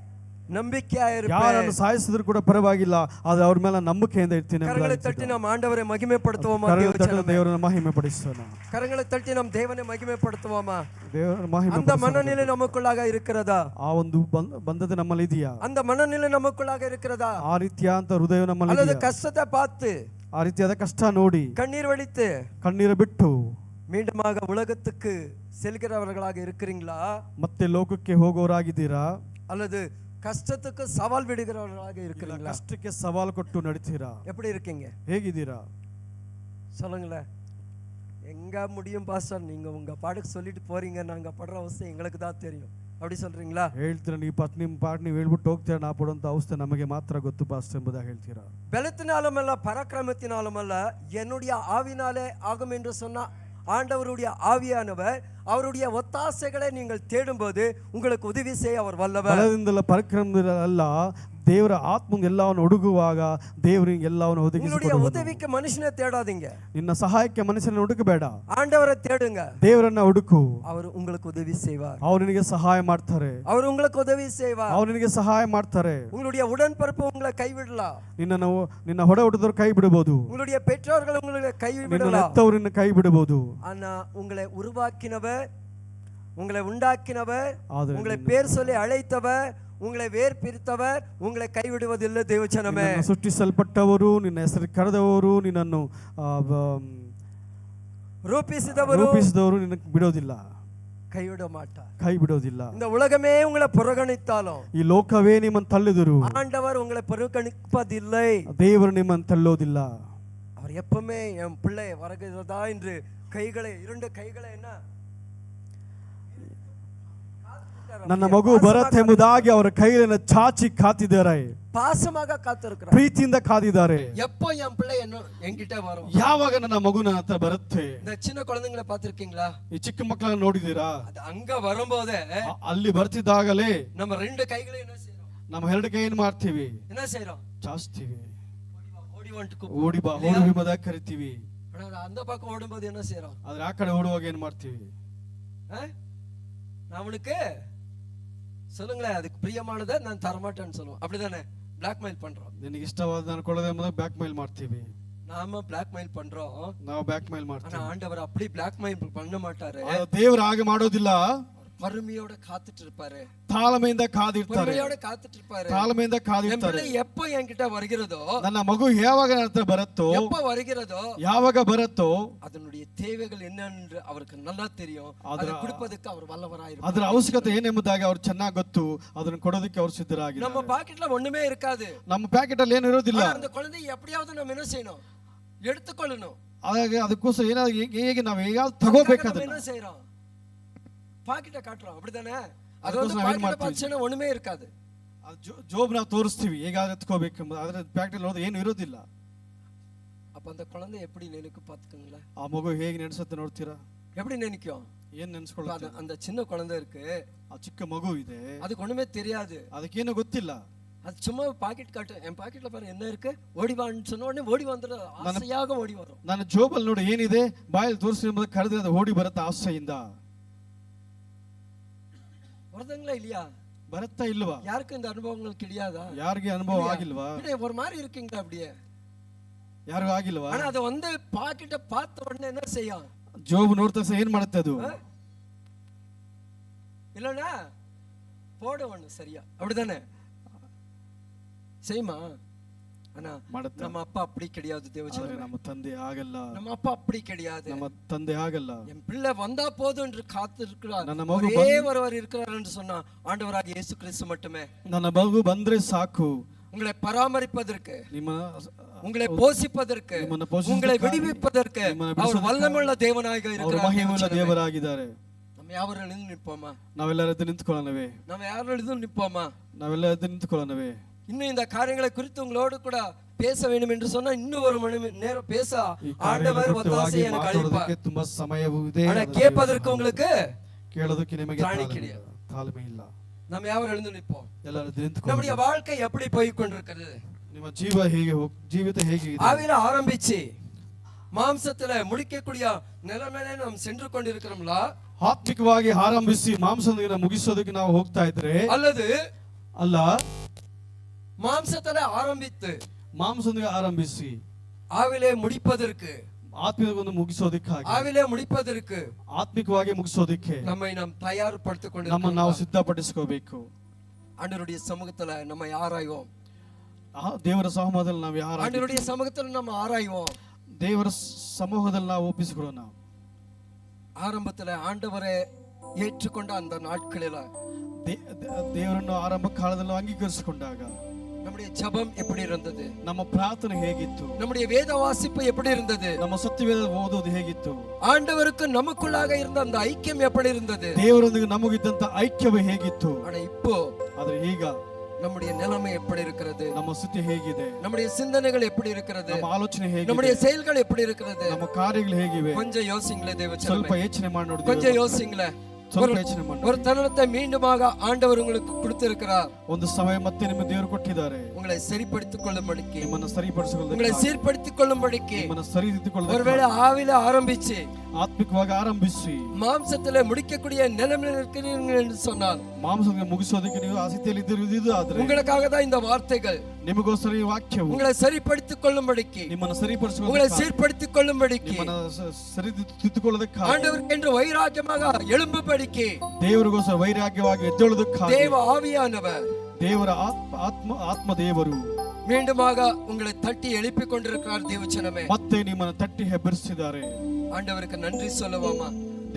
ನಂಬಿಕೆಯಾಗಿರಬೇಕು. ಯಾರನ್ನು ಸಾಯಿಸಿದ್ರು ಕೂಡ ಪರವಾಗಿಲ್ಲ, ಅದು ಅವ್ರ ಮೇಲೆ ನಂಬಿಕೆಯಿಂದ ಇರ್ತೀನಿ. ಕರங்களை ತಟ್ಟಿ ನಮ್ಮ ಆಂಡವರೇ ಮಹಿಮೆಪಡುತ್ತೋಮ. ದೇವರನ್ನು ಮಹಿಮೆ ಪಡಿಸೋಣ. ಕರங்களை ತಟ್ಟಿ ನಮ್ಮ ದೇವನೇ ಮಹಿಮೆಪಡುತ್ತೋಮ. ದೇವರ ಮಹಿಮೆ. அந்த மனநிலை நமக்குள்ளாக இருக்கிறதா? ಆ ಒಂದು ಬಂಧದ ನಮ್ಮಲ್ಲಿ ಇದೆಯಾ? அந்த மனநிலை நமக்குள்ளாக இருக்கிறதா? ಆ ರೀತಿಯಾದ ಹೃದಯ ನಮ್ಮಲ್ಲಿ ಇದೆಯಾ? அல்லது கஷ்டத்தை பார்த்து, ಆ ರೀತಿಯಾದ ಕಷ್ಟ ನೋಡಿ கண்ணீர் வடித்து, ಕಣ್ಣೀರು ಬಿಟ್ಟು மீண்டுமாக உலகத்துக்கு செல்கிறவர்களாக இருக்கிறீங்களா? ಮತ್ತೆ ಲೋಕಕ್ಕೆ ಹೋಗೋರಾಗಿದ್ದೀರಾ? அல்லது கஷ்டத்துக்கு சவால் விடுகிறவர்களாக இருக்கிறீங்களா? ಕಷ್ಟಕ್ಕೆ ಸವಾಲು ಕೊಟ್ಟು ನಡೀತೀರಾ? எப்படி இருக்கீங்க? ಹೇಗಿದ್ದೀರಾ? சொல்லுங்களேன். எங்க முடியும் பாஸ்டர், நீங்க உங்க பாட்டுக்கு சொல்லிட்டு போறீங்க, நாங்க படுற அவஸ்தை எங்களுக்கு தான் தெரியும், அப்படி சொல்றீங்களா? ಹೇಳ್ತೀರಾ, ನಿಮ್ಮ ಪಾಟ್ ನೀವು ಹೇಳ್ಬಿಟ್ಟು ಹೋಗ್ತೀರಾ, ನಾ ಪಡುವಂತ ಅವಸ್ಥೆ ನಮಗೆ ಮಾತ್ರ ಗೊತ್ತು ಪಾಸ್ಟರ್ ಎಂಬುದಾಗಿ ಹೇಳ್ತೀರಾ? பலத்தினாலும் அல்ல பராக்கிரமத்தினாலும் அல்ல, என்னுடைய ஆவினாலே ஆகும் என்று சொன்னா ஆண்டவருடைய ஆவியானவர் அவருடைய ஒத்தாசைகளை நீங்கள் தேடும்போது உங்களுக்கு உதவி செய்ய அவர் வல்லவர். ಬಲದಿಂದಲ್ಲ ಪರಾಕ್ರಮದಿಂದಲ್ಲ, ದೇವರ ಆತ್ಮ ಎಲ್ಲವನ್ನು ಹುಡುಗುವಾಗ ದೇವರಿಗೆ ಎಲ್ಲವನ್ನು ಒದಗಿಸಿಕೊಡುವನು. ಉದವಿಗೆ ಮನುಷ್ಯನೇ தேடாதீங்க, ನಿನ್ನ ಸಹಾಯಕ್ಕೆ ಮನುಷ್ಯನ ಹುಡುಕಬೇಡ, ஆண்டவரை தேடுங்க. ದೇವರನ್ನ ಹುಡುಕು, அவர் உங்களுக்கு உதவி செய்வார். ಅವರು ನಿನಗೆ ಸಹಾಯ ಮಾಡ್ತಾರೆ. அவர் உங்களுக்கு உதவி செய்வார். ಅವರು ನಿನಗೆ ಸಹಾಯ ಮಾಡ್ತಾರೆ. உங்களுடைய உடன்பிறப்பு உங்களை கைவிடலாம். ನಿನ್ನ ಹೊಡೆ ಹುಟ್ಟಿದವರು ಕೈ ಬಿಡಬಹುದು. உங்களுடைய பெற்றோர்கள் உங்களை கைவிடலாம். ಹೆತ್ತವರು ನಿನ್ನ ಕೈ ಬಿಡಬಹುದು. ஆனா உங்களை உருவாக்கினவர், உங்களை உண்டாக்கினவர், உங்களை ಆದರೆ பேர் சொல்லி அழைத்தவர், உங்களை வேர் பிரித்தவர் உங்களை கைவிடுவதில்லை. தேவஜனமே, ಸೃಷ್ಟಿಸಲ್ಪಟ್ಟವರು, ನಿನ್ನ ಹೆಸರು ಕರೆದವರು, ನಿನ್ನನ್ನು ರೂಪಿಸಿದವರು ನಿನ್ನ ಬಿಡೋದಿಲ್ಲ. கைவிட மாட்டார். ಕೈ ಬಿಡೋದಿಲ್ಲ. இந்த உலகமே உங்களை புறக்கணித்தாலும் ಈ ಲೋಕವೇ ನಿಮ್ಮನ್ನು ತಳ್ಳಿದರು ஆண்டவர் உங்களை புறக்கணிப்பதில்லை. ದೇವರು ನಿಮ್ಮನ್ನು ತಳ್ಳೋದಿಲ್ಲ. அவர் எப்பவுமே என் பிள்ளை வருகிறதா என்று கைகளை 2 கைகளை என்ன ನನ್ನ ಮಗು ಬರುತ್ತೆಂಬುದಾಗಿ ಅವರ ಕೈಯನ್ನು ಚಾಚಿ ಕಾತಿದ್ದಾರೆ. பாசமாக காத்திருக்கிறார். ಪ್ರೀತಿಯಿಂದ ಕಾದಿದ್ದಾರೆ. எப்போ என் பிள்ளை என்கிட்ட வரும்? ಯಾವಾಗ ನನ್ನ ಮಗು ನನ್ನ ಹತ್ರ ಬರುತ್ತೆ? இந்த சின்ன குழந்தைங்களை பார்த்திருக்கீங்களா? ಈ ಚಿಕ್ಕ ಮಕ್ಕಳನ್ನ ನೋಡಿದೀರಾ? அது அங்க வரும்போதே ಅಲ್ಲಿ ಬರ್ತಿದ್ದಾಗಲೇ நம்ம 2 கைகளை என்ன செய்றோம்? ನಮ್ಮ 2 ಕೈ ಏನ್ ಮಾಡ್ತೀವಿ? என்ன செய்றோம்? ಚಾಚ್ತೀವಿ. ஓடி வந்துட்டு ಓಡಿ ಬಾ ಓಡಿ ಬಾ ಕರಿತೀವಿ. ஆனா அந்த பக்கம் ஓடும்போது என்ன செய்றோம்? ಆದ್ರೆ ಆ ಕಡೆ ಓಡುವಾಗ ಏನ್ ಮಾಡ್ತೀವಿ? அவனுக்கு சொல்லுங்களேன், அதுக்கு பிரியமானதை நான் தரமாட்டேன்னு சொல்லுவோம். அப்படிதானே? பிளாக்மெயில் பண்றோம். ನಿನಗೆ ಇಷ್ಟವಾದ ಅನ್ಕೊಳ್ಳೋದೇ ಮೊದಲು ಬ್ಯಾಕ್ ಮೇಲ್ ಮಾಡ್ತೀವಿ. நாம பிளாக்மெயில் பண்றோம். ನಾವು ಬ್ಯಾಕ್ ಮೇಲ್ ಮಾಡ್ತೀವಿ. ஆனா ஆண்டவர் அப்படி பிளாக்மெயில் பண்ண மாட்டாரு. ದೇವರು ಹಾಗೆ ಮಾಡೋದಿಲ್ಲ. பொறுமையோட காத்துட்டு இருப்பாரு. ತಾಳ್ಮೆಯಿಂದ ಕಾದಿರ್ತಾರೆ. பொறுமையோட காத்துட்டு இருப்பாரு. ತಾಳ್ಮೆಯಿಂದ ಕಾದಿರ್ತಾರೆ. எப்போ என்கிட்ட வருகிறதோ, ನನ್ನ ಮಗು ಯಾವಾಗ ನನ್ನ ಹತ್ರ ಬರುತ್ತೋ, எப்போ வருகிறதோ, ಯಾವಾಗ ಬರುತ್ತೋ அதனுடைய தேவைகள் என்னன்னு அவருக்கு நல்லா தெரியும். அதை கொடுப்பதற்கு அவர் வல்லவராயிருப்பார். ಅದರ ಅವಶ್ಯಕತೆ ಏನೆಂಬುದಾಗಿ ಅವ್ರು ಚೆನ್ನಾಗಿ ಗೊತ್ತು. ಅದನ್ನು ಕೊಡೋದಕ್ಕೆ ಅವರು ಸಿದ್ಧರಾಗಿದ್ದಾರೆ. நம்ம பாக்கெட்ல ஒண்ணுமே இருக்காது. ನಮ್ಮ ಪ್ಯಾಕೆಟ್ ಅಲ್ಲಿ ಏನು ಇರೋದಿಲ್ಲ. அந்த குழந்தையை எப்படியாவது நம்ம என்ன செய்யணும்? எடுத்துக்கொள்ளணும். ಹಾಗಾಗಿ ಅದಕ್ಕೋಸ್ಕರ ಏನಾದ್ರು ಹೇಗೆ ನಾವು ಹೇಗಾದ್ರೂ ತಗೋಬೇಕಾದ್ರೆ என்ன செய்றோம்? பாக்கெட்டை காட்டுறோம். அப்படிதானே? அது வந்து பாக்கெட்டை பார்த்தீங்கன்னா ஒண்ணுமே இருக்காது. ಜೋಬ್ ನಾವು ತೋರಿಸ್ತೀವಿ ಹೇಗಾದ್ರೂ ಎತ್ಕೋಬೇಕೆಂಬುದು. ಅದರ ಪ್ಯಾಕೆಟ್ ಅಲ್ಲಿ ಏನು ಇರೋದಿಲ್ಲ. அப்ப அந்த குழந்தை எப்படி நினைக்கும் பாத்துக்கங்களேன். ಆ ಮಗು ಹೇಗೆ ನೆನೆಸುತ್ತೆ ನೋಡ್ತೀರಾ? எப்படி நினைக்கும்? ಏನ್ ನೆನೆಸ್ಕೊಳ್ಳುತ್ತೆ? அந்த சின்ன குழந்தை இருக்கு, ಆ ಚಿಕ್ಕ ಮಗು ಇದೆ, அதுக்கு ஒண்ணுமே தெரியாது, ಅದಕ್ಕೇನು ಗೊತ್ತಿಲ್ಲ. அது சும்மா பாக்கெட் காட்டு, என் பாக்கெட்ல பாரு என்ன இருக்கு, ஓடி வான்னு சொன்ன உடனே ஓடி வந்துடும். ஆசையாக ஓடி வரும். ನನ್ನ ಜೋಬಲ್ಲಿ ನೋಡಿ ಏನಿದೆ, ಬಾಯಲ್ಲಿ ತೋರಿಸಿ ಎಂಬುದು ಕರೆದ್ರೆ ಅದು ಓಡಿ ಬರುತ್ತೆ ಆಸೆಯಿಂದ. வருதுங்களா இல்லையா? ಬರುತ್ತಾ ಇಲ್ವಾ? யாருக்கும் இந்த அனுபவங்கள் கிடையாதா? ಯಾರಿಗೆ ಅನುಭವ ಆಗಿಲ್ವಾ? ஒரு மாதிரி இருக்கீங்களா அப்படியே? ಯಾರಿಗೂ ಆಗಿಲ್ವಾ? ஆனா அது வந்து பாக்கெட்டை பார்த்த உடனே என்ன செய்யும்? ಜೋಬ್ ನೋಡ್ತಾ ಏನ್ ಮಾಡುತ್ತೆ ಅದು? இல்லனா போட ஒண்ணு சரியா, அப்படிதானே செய்யுமா? ஆனா நம்ம அப்பா அப்படி கிடையாது. தேவச்சனமே, நம்ம ತಂದೆ ಆಗಲ್ಲ. நம்ம அப்பா அப்படி கிடையாது. நம்ம ತಂದೆ ಆಗಲ್ಲ. என் பிள்ளை வந்தா போதும் என்று காத்திருக்கிறார். ನನ್ನ ಮಗು ஒரே ஒருவர் இருக்கிறார் என்று சொன்னா ஆண்டவராகிய இயேசு கிறிஸ்து மட்டுமே. ನನ್ನ ಮಗು ಬಂದ್ರೆ ಸಾಕು. உங்களை பராமரிப்பதற்கு, உங்களை ನಿಮ್ಮ போஷிப்பதற்கு, உங்களை விடுவிப்பதற்கு அவர் வல்லமையுள்ள தேவனாக இருக்கிறார். ಮಹಿಮೆಯುಳ್ಳ ದೇವರಾಗಿದ್ದಾರೆ. நம்ம யாரும் எழுந்து நிற்போமா? ನಾವೆಲ್ಲರೂ ಎದ್ದು ನಿಂತ್ಕೊಳ್ಳೋಣವೇ? நம்ம யாரும் எழுந்து நிற்போமா? ನಾವೆಲ್ಲ ಎದ್ದು ನಿಂತ್ಕೊಳ್ಳೋಣವೇ? இன்னும் இந்த காரியங்களை குறித்து உங்களோடு கூட பேச வேண்டும் என்று சொன்னா இன்னும் ஒரு மணி நேரம் பேச ஆண்டவர் ஒத்தாசை எனக்கு அளிப்பார். ತುಂಬಾ ಸಮಯವೂ ಇದೆ. ஆனா கேட்பதற்கு உங்களுக்கு ಕೇಳೋದಕ್ಕೆ ನಿಮಗೆ கிடையாது, ತಾಳ್ಮೆ ಇಲ್ಲ. நம்ம யாரும் எழுந்து நிற்போம். ಎಲ್ಲರೂ ನಿಂತ್ಕೊಳ್ಳೋಣ. நம்முடைய வாழ்க்கை எப்படி போய் கொண்டிருக்கிறது? ನಿಮ್ಮ ಜೀವಿತ ಹೇಗೆ ಇದೆ? ஆவில ஆரம்பிச்சு மாம்சத்துல முடிக்கக்கூடிய நிலைமையில நாம் சென்று கொண்டிருக்கிறோம்ல? ಆತ್ಮಿಕವಾಗಿ ಆರಂಭಿಸಿ ಮಾಂಸದಿಂದ ಮುಗಿಸೋದಕ್ಕೆ ನಾವು ಹೋಗ್ತಾ ಇದ್ರೆ, அல்லது ಅಲ್ಲ மாம்சத்துல ஆரம்பித்து ಮಾಂಸದಿಂದ ಆರಂಭಿಸಿ ஆவிலே முடிப்பதற்கு, ಆತ್ಮಿಕವನ್ನು ಮುಗಿಸೋದಕ್ಕಾಗಿ, ஆவிலே முடிப்பதற்கு, ಆತ್ಮಿಕವಾಗಿ ಮುಗಿಸೋದಕ್ಕೆ நம்மை நாம் தயார்படுத்திக் ನಮ್ಮನ್ನು ನಾವು ಸಿದ್ಧಪಡಿಸಿಕೋಬೇಕು. ஆண்டவருடைய சமூகத்துல நம்ம ஆராய்வோம். ದೇವರ ಸಮ್ಮುಖದಲ್ಲಿ ನಾವು ஆண்டவருடைய சமூகத்துல நம்ம ஆராய்வோம். ದೇವರ ಸಮೂಹದಲ್ಲಿ ನಾವು ಒಪ್ಪಿಸಿಕೊಳ್ಳೋಣ. ஆரம்பத்துல ஆண்டவரை ஏற்றுக்கொண்ட அந்த நாட்களில ದೇವರನ್ನು ಆರಂಭ ಕಾಲದಲ್ಲಿ ಅಂಗೀಕರಿಸಿಕೊಂಡಾಗ நம்முடைய ஜெபம் எப்படி இருந்தது? ನಮ್ಮ ಪ್ರಾರ್ಥನೆ ಹೇಗಿತ್ತು? நம்முடைய வேத வாசிப்பு எப்படி இருந்தது? ನಮ್ಮ ಸತ್ಯವೇದ ಓದೋದು ಹೇಗಿತ್ತು? ஆண்டவருக்கு நமக்குள்ளாக இருந்த அந்த ஐக்கியம் எப்படி இருந்தது? ದೇವರೊಂದಿಗೆ ನಮಗಿದ್ದಂತ ಐಕ್ಯವೇ ಹೇಗಿತ್ತು? ஆனா இப்போ ಆದ್ರೆ ಈಗ நம்முடைய நிலைமை எப்படி இருக்கிறது? ನಮ್ಮ ಸ್ಥಿತಿ ಹೇಗಿದೆ? நம்முடைய சிந்தனைகள் எப்படி இருக்கிறது? ನಮ್ಮ ಆಲೋಚನೆ ಹೇಗಿದೆ? நம்முடைய செயல்கள் எப்படி இருக்கிறது? ನಮ್ಮ ಕಾರ್ಯಗಳು ಹೇಗಿವೆ? கொஞ்சம் யோசிங்களே தேவச்சனமே, ಸ್ವಲ್ಪ ಯೋಚನೆ ಮಾಡಿ ನೋಡಿ. கொஞ்சம் யோசிங்களே. ஒரு தருணத்தை மீண்டுமாக ஆண்டவர் உங்களுக்கு கொடுத்திருக்கிறார். ಒಂದು ಸಮಯ ಮತ್ತೆ ನಿಮ್ಮ ದೇವರು ಕೊಟ್ಟಿದ್ದಾರೆ. உங்களை சரிப்படுத்திக் கொள்ளும்படிக்கு, ನಿಮ್ಮನ್ನು ಸರಿಪಡಿಸಿಕೊಳ್ಳಲು, உங்களை சீர்படுத்திக் கொள்ளும்படிக்கு, ನಿಮ್ಮನ್ನು ಸರಿದಿದ್ದುಕೊಳ್ಳಲು, ஒருவேளை ஆவில ஆரம்பிச்சு ಆತ್ಮಿಕವಾಗಿ ಆರಂಭಿಸಿ மாம்சத்திலே முடிக்கக்கூடிய நிலைமையில் இருக்கிறீர்கள் என்று சொன்னால், ಮಾಂಸಕ್ಕೆ ಮುಗಿಸೋದಕ್ಕೆ ನೀವು ಆಸಕ್ತಿಯಲ್ಲಿ ಇದ್ದಿರುವುದು ಆದರೆ உங்களுக்காக தான் இந்த வார்த்தைகள். ನಿಮಗೋಸ್ಕರ ಈ ವಾಕ್ಯವು உங்களை சரிப்படுத்திக் கொள்ளும்படிக்கு, ನಿಮ್ಮನ್ನು ಸರಿಪಡಿಸಿಕೊಳ್ಳಲು, உங்களை சீர்படுத்திக் கொள்ளும்படிக்கு, ನಿಮ್ಮನ್ನು ಸರಿದಿದ್ದುಕೊಳ್ಳೋದಕ್ಕೆ, ஆண்டவருக்கென்று வைராಗ್ಯமாக எழும்பும்படிக்கு, ದೇವರಿಗೋಸ್ಕರ ವೈರಾಗ್ಯವಾಗಿ ಎದ್ದೇಳುವುದಕ್ಕಾಗಿ தேவ ஆவியானவர், ದೇವರ ಆತ್ಮ ದೇವರು மீண்டுமாக உங்களை தட்டி எழுப்பிக் கொண்டிருக்கிறார். தேவச்சனமே, ಮತ್ತೆ ನಿಮ್ಮನ್ನು ತಟ್ಟಿ ಹೆಬ್ಬರಿಸಿದ್ದಾರೆ. ஆண்டவருக்கு நன்றி சொல்லுவோமா?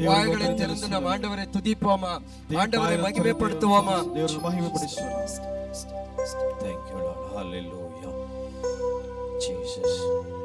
வாய்களை திறந்து நாம் ஆண்டவரை துதிப்போமா, ஆண்டவரை மகிமைப்படுத்துவோமா. ದೇವರನ್ನು ಮಹಿಮೆಪಡಿಸೋಣ. Thank you, Lord. Hallelujah. Jesus.